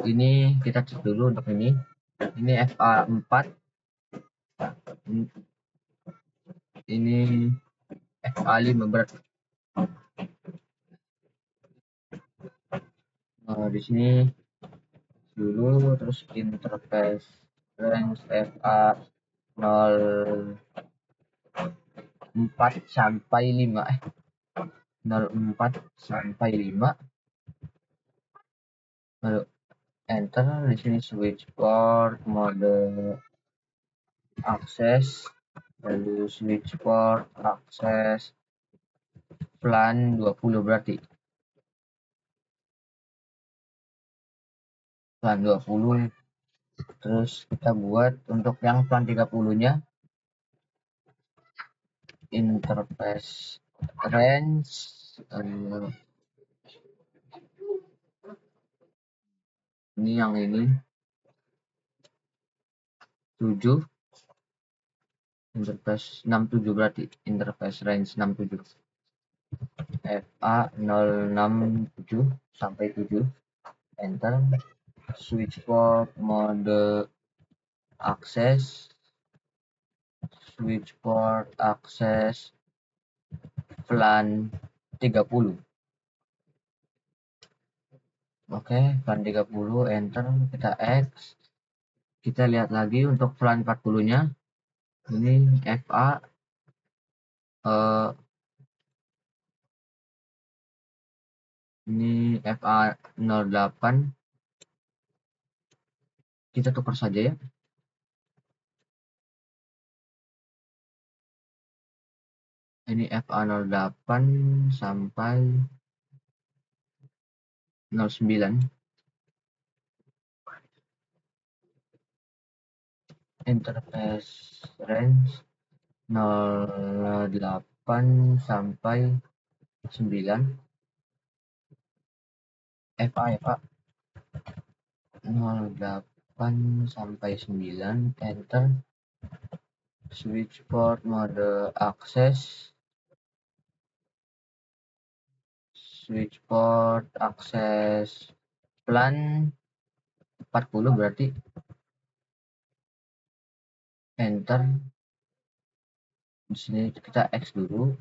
ini kita cek dulu untuk ini. Ini FA4. Ini FA5 berarti. Nah, di sini dulu terus interface range FA04 sampai 5 04 sampai 5, lalu enter. Di sini switch port mode akses, lalu switch port akses plan 20 berarti plan 20. Terus kita buat untuk yang plan 30-nya interface range ini yang ini 7, interface 67 berarti interface range 67 FA067 sampai 7, enter. Switch port mode akses, switch port akses plan 30. Oke, plan 30, enter. Kita X. Kita lihat lagi untuk plan 40-nya. Ini FA ini FA08. Kita tukar saja ya. Ini FA08 sampai 09. Interface range 08 sampai 9. FA 08 sampai 9, enter. Switch port mode akses, switch port akses plan 40 berarti, enter. Di sini kita X dulu.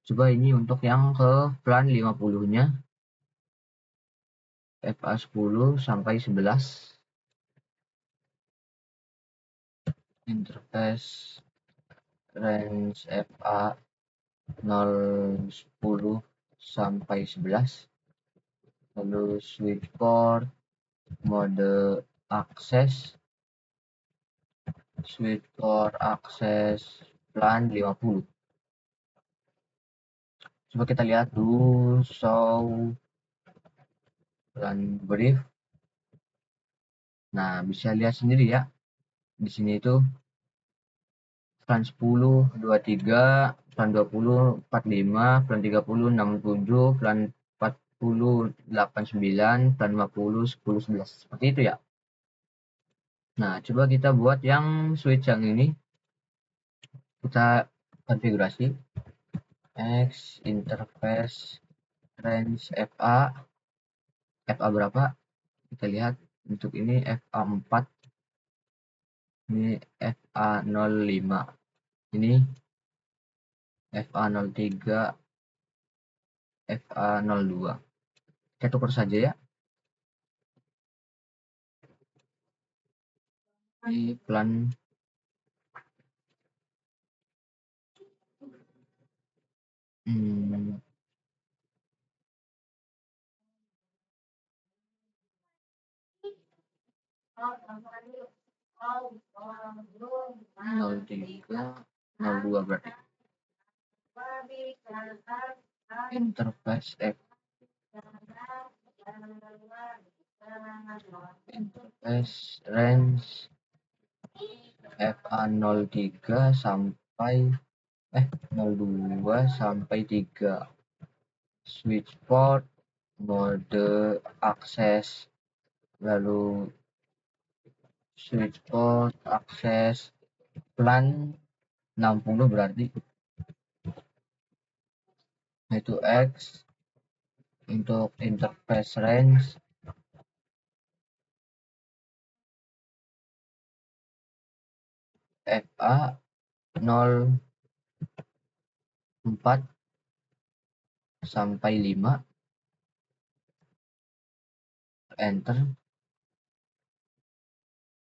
Coba ini untuk yang ke plan 50-nya, FA 10 sampai 11. Interface range FA 010 sampai 11. Lalu switch port mode akses, switch port akses plan 50. Coba kita lihat dulu show plan brief. Nah, bisa lihat sendiri ya. Di sini itu plan 10 23, plan 20 45, plan 30 67, plan 40 89, plan 50 10 11. Seperti itu ya. Nah, coba kita buat yang switch yang ini. Kita konfigurasi X interface range FA berapa, kita lihat. Untuk ini FA 4, ini FA 05, ini FA 03, FA 02. Kita tukar saja ya. Ini plan hmm, 03 02 berarti. Interface F, interface range FA 03 sampai 02 sampai 3. Switch port mode akses, lalu switch port akses plan 60 berarti. Itu X. Untuk interface range FA 04 sampai 5, enter.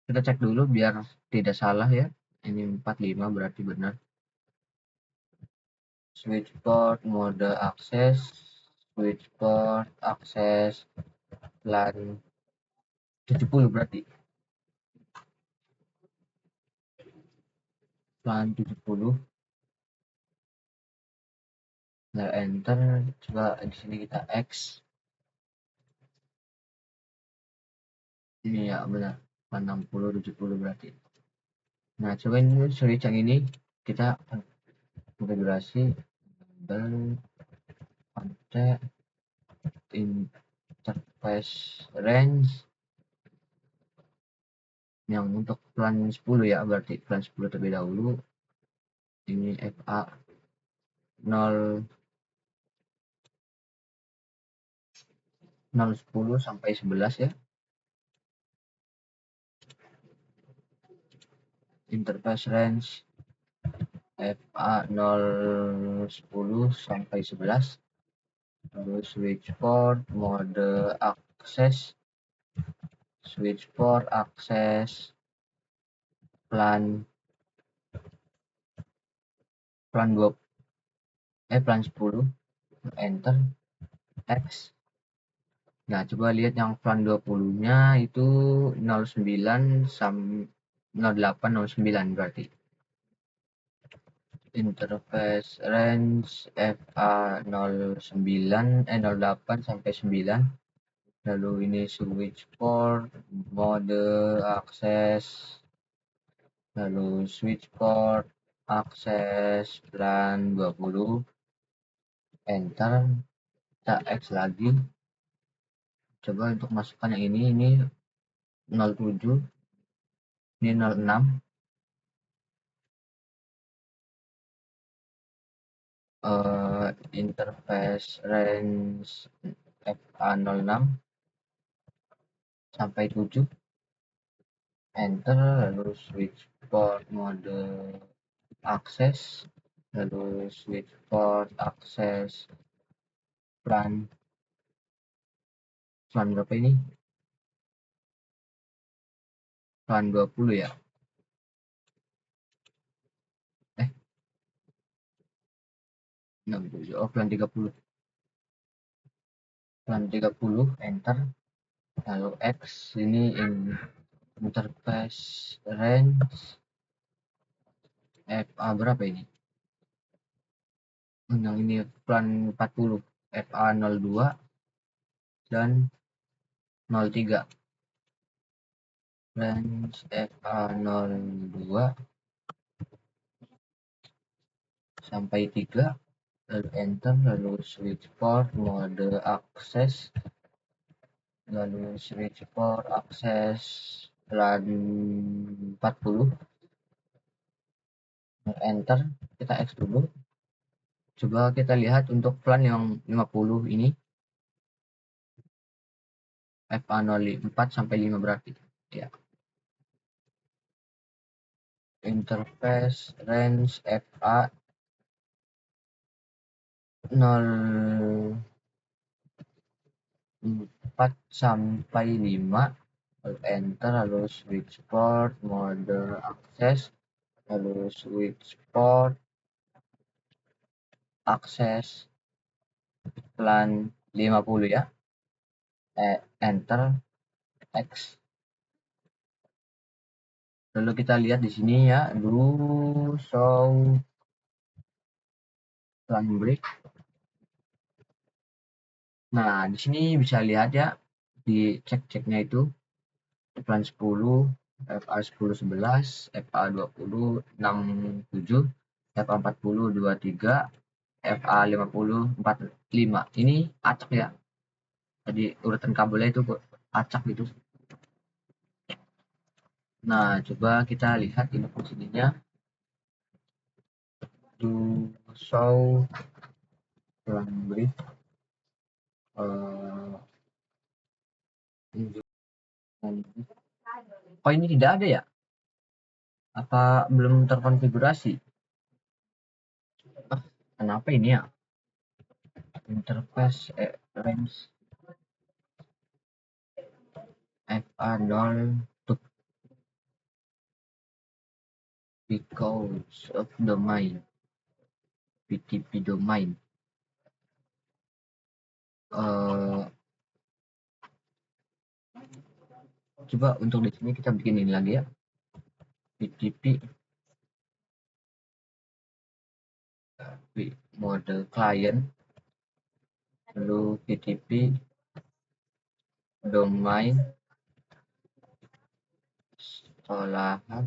Kita cek dulu biar tidak salah ya. Ini 45 berarti benar. Switch port mode akses, switch port akses plan 70 berarti. Plan 70. Nah, enter. Coba di sini kita X. Ini ya benar. Plan 60 70 berarti. Nah, coba ini switch yang ini kita konfigurasi dan kontak interface range yang untuk plan 10 ya, berarti plan 10 terlebih dahulu. Ini FA 010 sampai 11 ya. Interface range FA 010 sampai 11. Lalu switch port mode akses, switch port akses plan 20 plan 10, enter X. Nah, coba lihat yang plan 20-nya itu 09 sampai 08 09 berarti. interface range FA08 sampai 9, lalu ini switch port, mode akses, lalu switch port, akses LAN 20, enter, kita X lagi, coba untuk masukkan yang ini 07, ini 06, interface range FA06 sampai 7, enter, lalu switch port mode akses, lalu switch port akses LAN berapa ini? LAN 20 ya? Eh, 60. Oh, LAN 30. LAN 30, enter. Lalu X, ini interface range FA berapa ini? Yang ini LAN 40, FA02 dan 03. Range FA02 sampai 3, lalu enter, lalu switch port mode akses, lalu switch port akses LAN 40, enter, kita X dulu. Coba kita lihat untuk LAN yang 50 ini, FA04 sampai 5 berarti ya. Interface range FA 04 sampai 5, lalu enter, lalu switch port mode akses, lalu switch port akses LAN 50 ya, enter, X. Lalu kita lihat di sini ya, do show LAN break. Nah, di sini bisa lihat ya, di cek-ceknya itu LAN 10, FA10 11, FA20 67, FA40 23, FA50 45. Ini acak ya. Jadi urutan kabelnya itu acak gitu. Nah, coba kita lihat ini fungsinya. Do show LAN break. Oh, ini tidak ada ya? Apa belum terkonfigurasi? Kenapa ini ya? Interface range FA0 because of domain, PTP domain. Coba untuk di sini kita bikin ini lagi ya, PTP model client, lalu PTP domain sekolahan,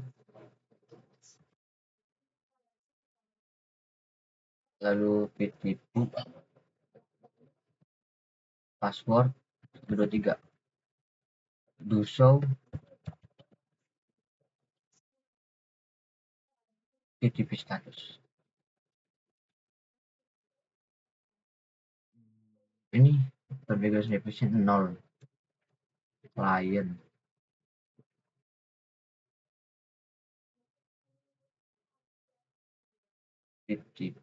lalu PTP password 23, do show PTP status. Ini configuration definition 0, client, PTP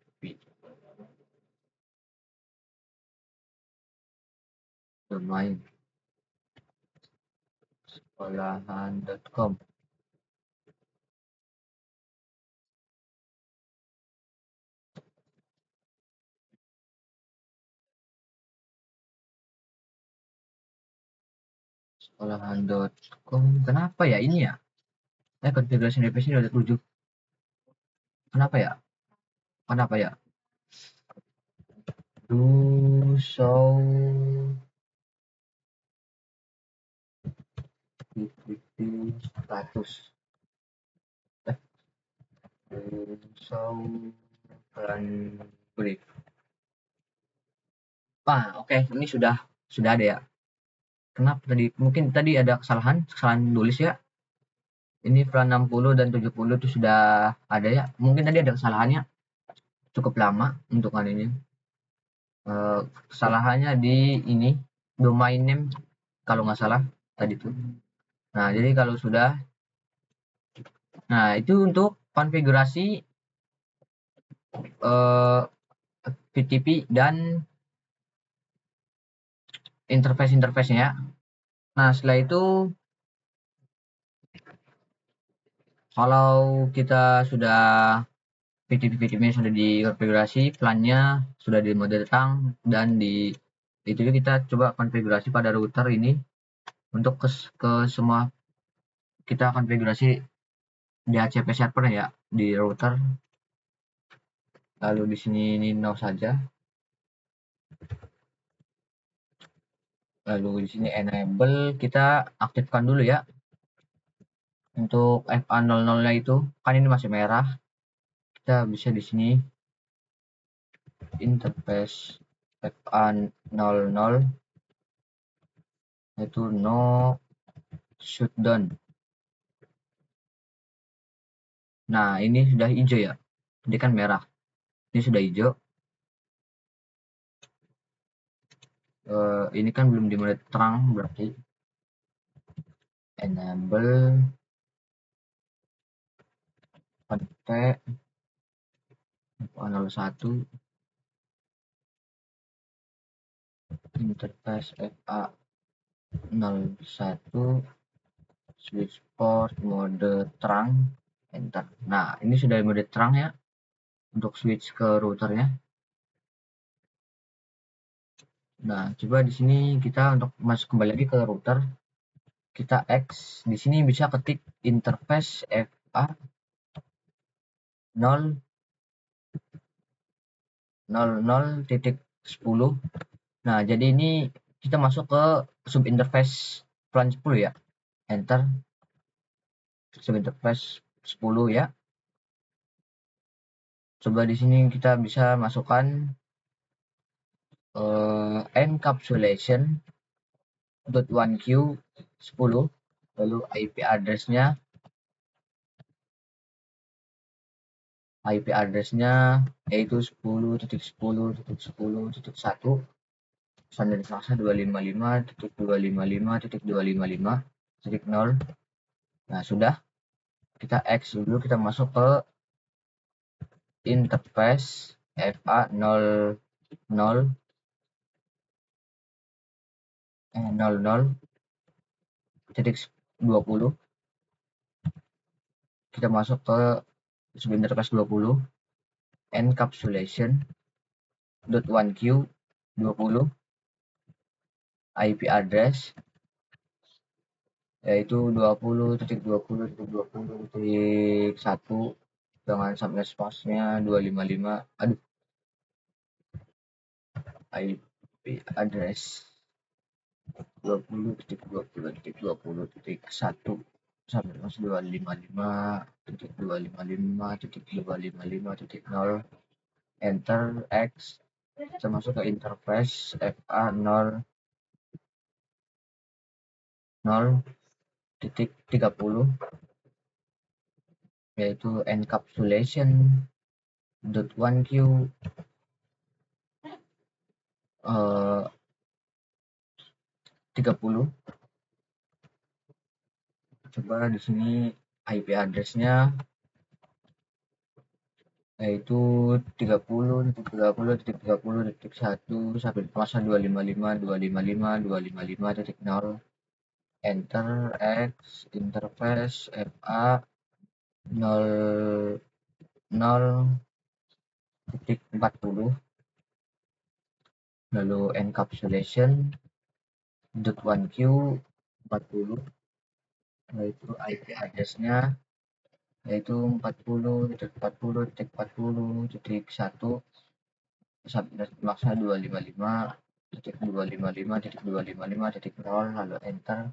domain sekolahan.com. sekolahan.com. Kenapa ya ini ya? Configuration definition udah 7. Kenapa ya? Kenapa ya? Do show status. Do show run brief. Oke, ini sudah ada ya. Kenapa tadi? Mungkin tadi ada kesalahan tulis ya. Ini plan 60 dan 70 itu sudah ada ya. Mungkin tadi ada kesalahannya. Cukup lama untuk hal ini. Kesalahannya di ini domain name kalau nggak salah tadi tuh. Nah, jadi kalau sudah, nah itu untuk konfigurasi PTP dan interface-nya. Nah, setelah itu kalau kita sudah PTP-nya sudah dikonfigurasi, plannya sudah di mode terang dan di itu kita coba konfigurasi pada router ini untuk ke semua kita konfigurasi DHCP server ya di router. Lalu di sini ini no saja. Lalu di sini enable kita aktifkan dulu ya. Untuk FA00-nya itu kan ini masih merah. Kita bisa di sini interface FA00 itu no shutdown. Nah, ini sudah hijau ya. Ini kan merah. Ini sudah hijau. Ini kan belum di mode terang berarti enable kontak 01 interface FA01 switch port mode terang enter. Nah, ini sudah mode terang ya untuk switch ke routernya. Nah, coba di sini kita untuk masuk kembali lagi ke router, kita X di sini bisa ketik interface FA00.10. Nah, jadi ini kita masuk ke sub interface plan 10 ya. Enter. Sub interface 10 ya. Coba di sini kita bisa masukkan encapsulation .1q 10, lalu IP address-nya yaitu 10.10.10.1 standar paksa 255.255.255.0. Nah, sudah. Kita X dulu, kita masuk ke interface FA00 00.20. Kita masuk ke subinterface 20 encapsulation .1q 20 IP address yaitu 20.20.20.1 dengan subnet space-nya 255. Aduh, IP address 20.20.20.1 subnet space 255.255.255.0. Enter X. Kita masuk ke interface FA00 0.30 yaitu encapsulation .1q 30. Coba di sini IP address-nya yaitu 30.30.30.1 sampai masa 255.255.255.0. Enter X interface FA 00.40 lalu encapsulation .1q 40 yaitu IP address-nya yaitu 40.40.40.1 subnet maksnya 255.255.255.0 lalu enter.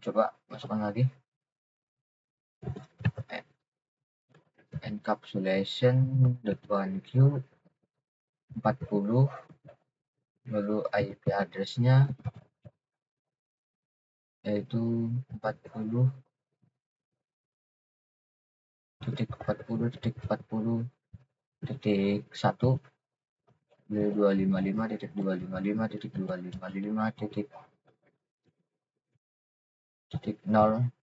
Coba masukkan lagi encapsulation.1q 40, lalu IP address-nya yaitu 40.40.40.1 255.255.255.0.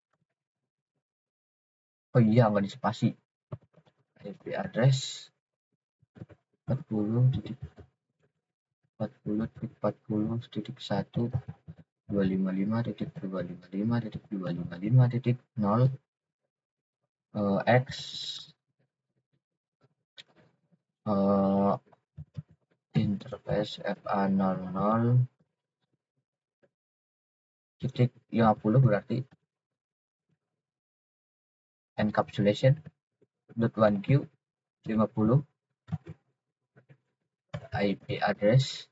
Oh iya, nggak dispasi. IP address 40.40.40.1 255.255.255.0 x interface FA00 titik 50 berarti encapsulation.1q 50 IP address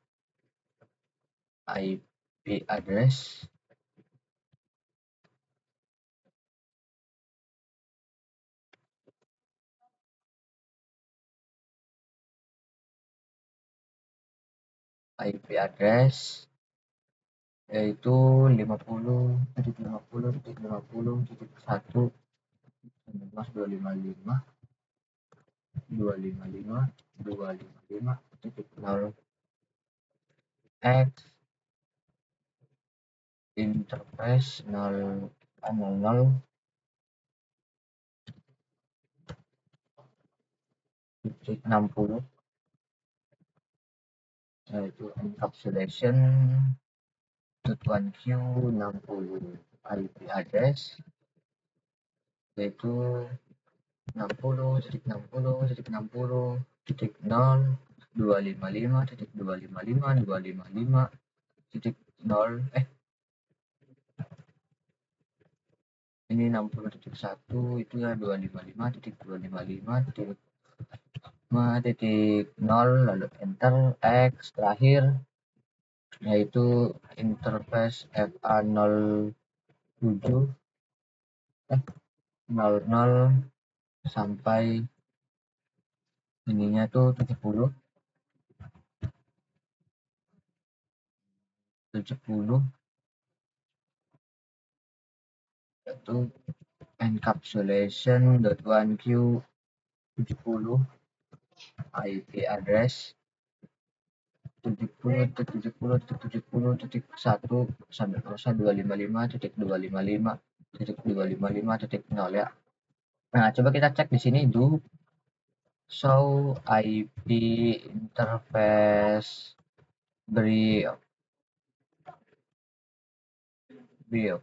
yaitu 50.50.50.1 255.255.0 x interface 0 titik 60 yaitu encapsulation.1q 60 IP address yaitu 60.60.60.0 255.255.255.0 ini 60.1 itu ya 255.255.0 lalu enter x terakhir yaitu interface FA07 00 sampai ininya tuh 70 itu encapsulation.1q 70 IP address 70.70.70.1 sampai 255.255.255.0 ya. Nah, coba kita cek di sini do show IP interface build.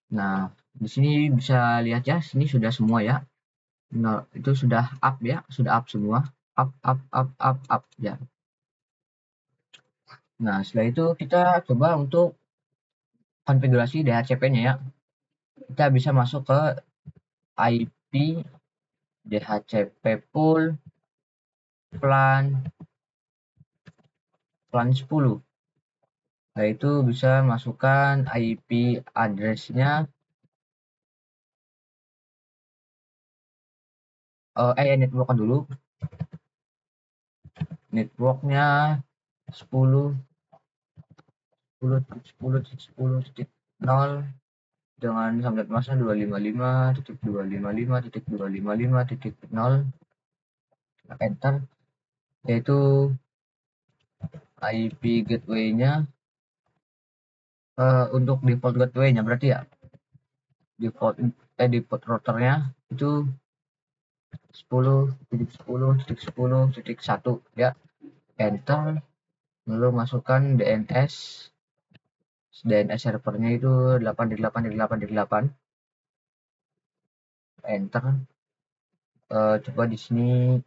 Nah, di sini bisa lihat ya, sini sudah semua ya. Nah, itu sudah up ya, sudah up semua. Up ya. Nah, setelah itu kita coba untuk konfigurasi DHCP-nya ya. Kita bisa masuk ke IP DHCP pool plan 10. Nah, itu bisa masukkan IP address-nya network dulu. Networknya 10.10.10.10.0 dengan subnet masknya 255.255.255.0 enter, yaitu IP gateway-nya untuk default gateway-nya berarti ya default routernya itu 10.10.10.1 ya, enter, lalu masukkan DNS servernya itu 8.8.8.8, enter. Coba di sini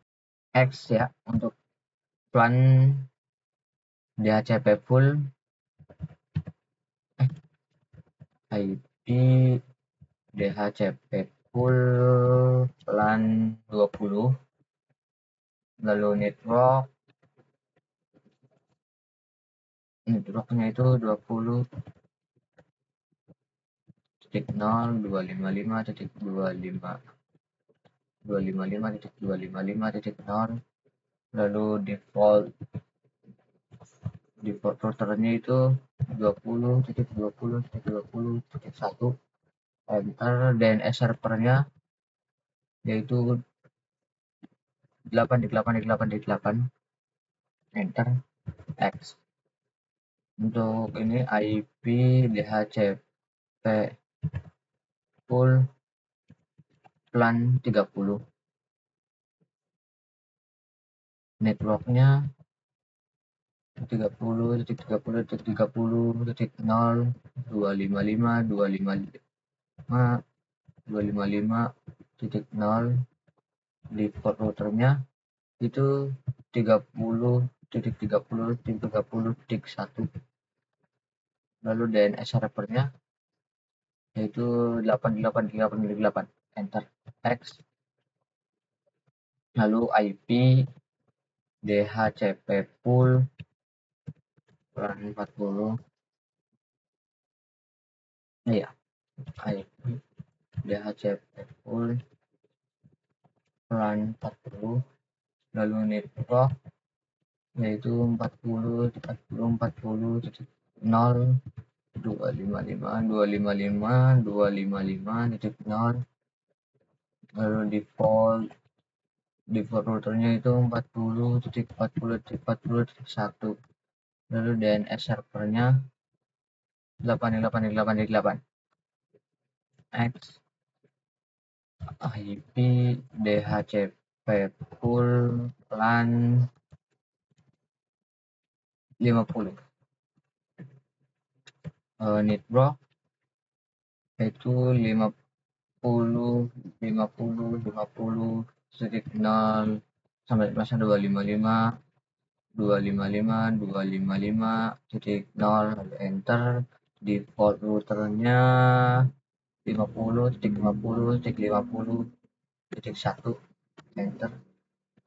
X ya untuk plan DHCP full IP DHCP full plan 20, lalu networknya itu 20.0.255.25 255.255.0, lalu default routernya itu 20.20.20.1, enter. DNS servernya yaitu 8.8.8.8, enter, X. Untuk ini IP DHCP full plan 30, networknya 30.30.0.255.255.0, default routernya itu 30.30.30.1, lalu DNS servernya yaitu 8.8.8.8, enter, X. Lalu IP DHCP full plan 40, iya, IP DHCP full plan 40, lalu network yaitu 40.40.0.255.255.255.0, lalu default routernya itu 40.40.40.1, lalu DNS servernya 8.8.8.8, X. IP DHCP full plan 50, network yaitu 50.50.50.0 sampai masa 255.255.255.0, enter. Default routernya 50.50.50.1, enter.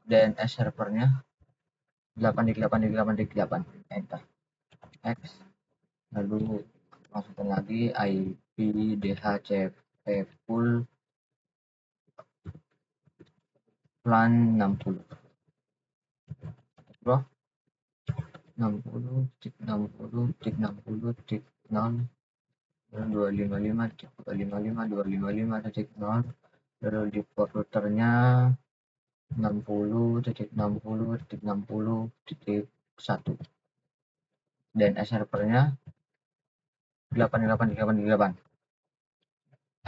DNS servernya 8.8.8.8, enter, X. Lalu masukkan lagi IP DHCP full plan 60, bro, 60.60.60.0, 255.255.255.0, lalu default routernya 60.60.60.1, dan servernya 8.8.8.8,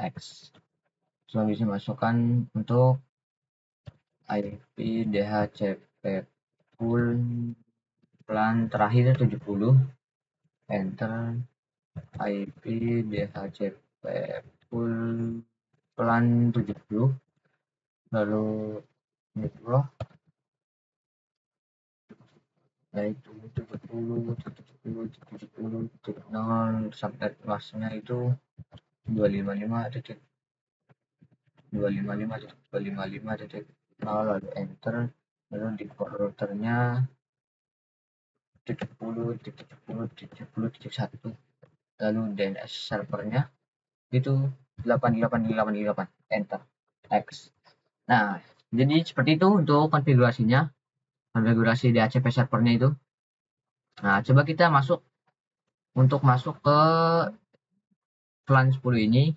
X. Selanjutnya masukkan untuk IP DHCP full plan terakhir 70, enter. IP DHCP full plan 70, lalu network yaitu 70.70.70.0 sampai kelasnya itu 255.255.255.0, lalu enter. Lalu default routernya 70.70.70.1, lalu DNS servernya itu 8.8.8.8, enter, X. Nah, jadi seperti itu untuk konfigurasi DHCP servernya itu. Nah, coba kita masuk ke plan 10 ini.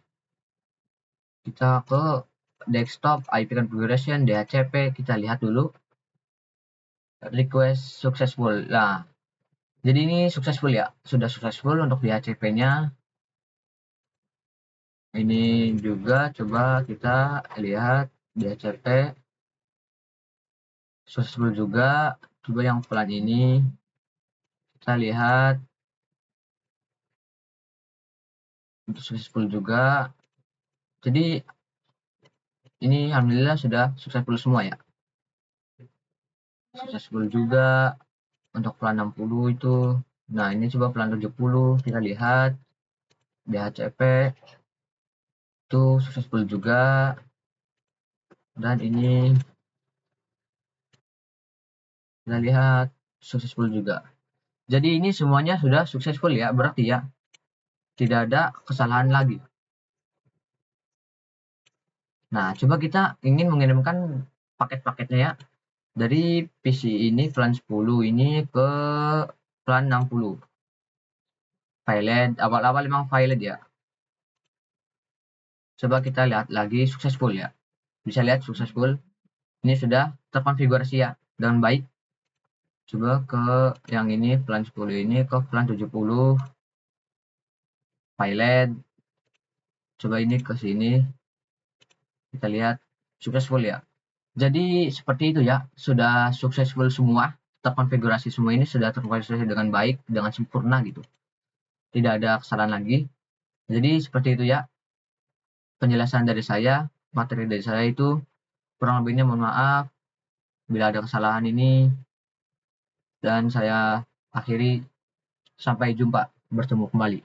Kita ke desktop IP configuration DHCP, kita lihat dulu request successful. Nah, jadi ini successful ya, sudah successful untuk DHCP-nya. Ini juga coba kita lihat DHCP successful juga. Coba yang plan ini kita lihat untuk successful juga. Jadi ini alhamdulillah sudah successful semua ya. successful juga. Untuk pelan 60 itu. Nah, ini coba pelan 70, kita lihat DHCP itu successful juga. Dan ini kita lihat successful juga. Jadi ini semuanya sudah successful ya, berarti ya tidak ada kesalahan lagi. Nah, coba kita ingin mengirimkan paket-paketnya ya dari PC ini plan 10 ini ke plan 60. Valid, awal-awal memang valid ya. Coba kita lihat lagi successful ya. Bisa lihat successful. Ini sudah terkonfigurasi ya dengan baik. Coba ke yang ini plan 10 ini ke plan 70. Valid. Coba ini ke sini. Kita lihat successful ya. Jadi seperti itu ya, sudah successful semua, terkonfigurasi semua ini sudah terkonfigurasi dengan baik, dengan sempurna gitu. Tidak ada kesalahan lagi. Jadi seperti itu ya, penjelasan dari saya, materi dari saya itu kurang lebihnya mohon maaf bila ada kesalahan ini, dan saya akhiri, sampai jumpa, bertemu kembali.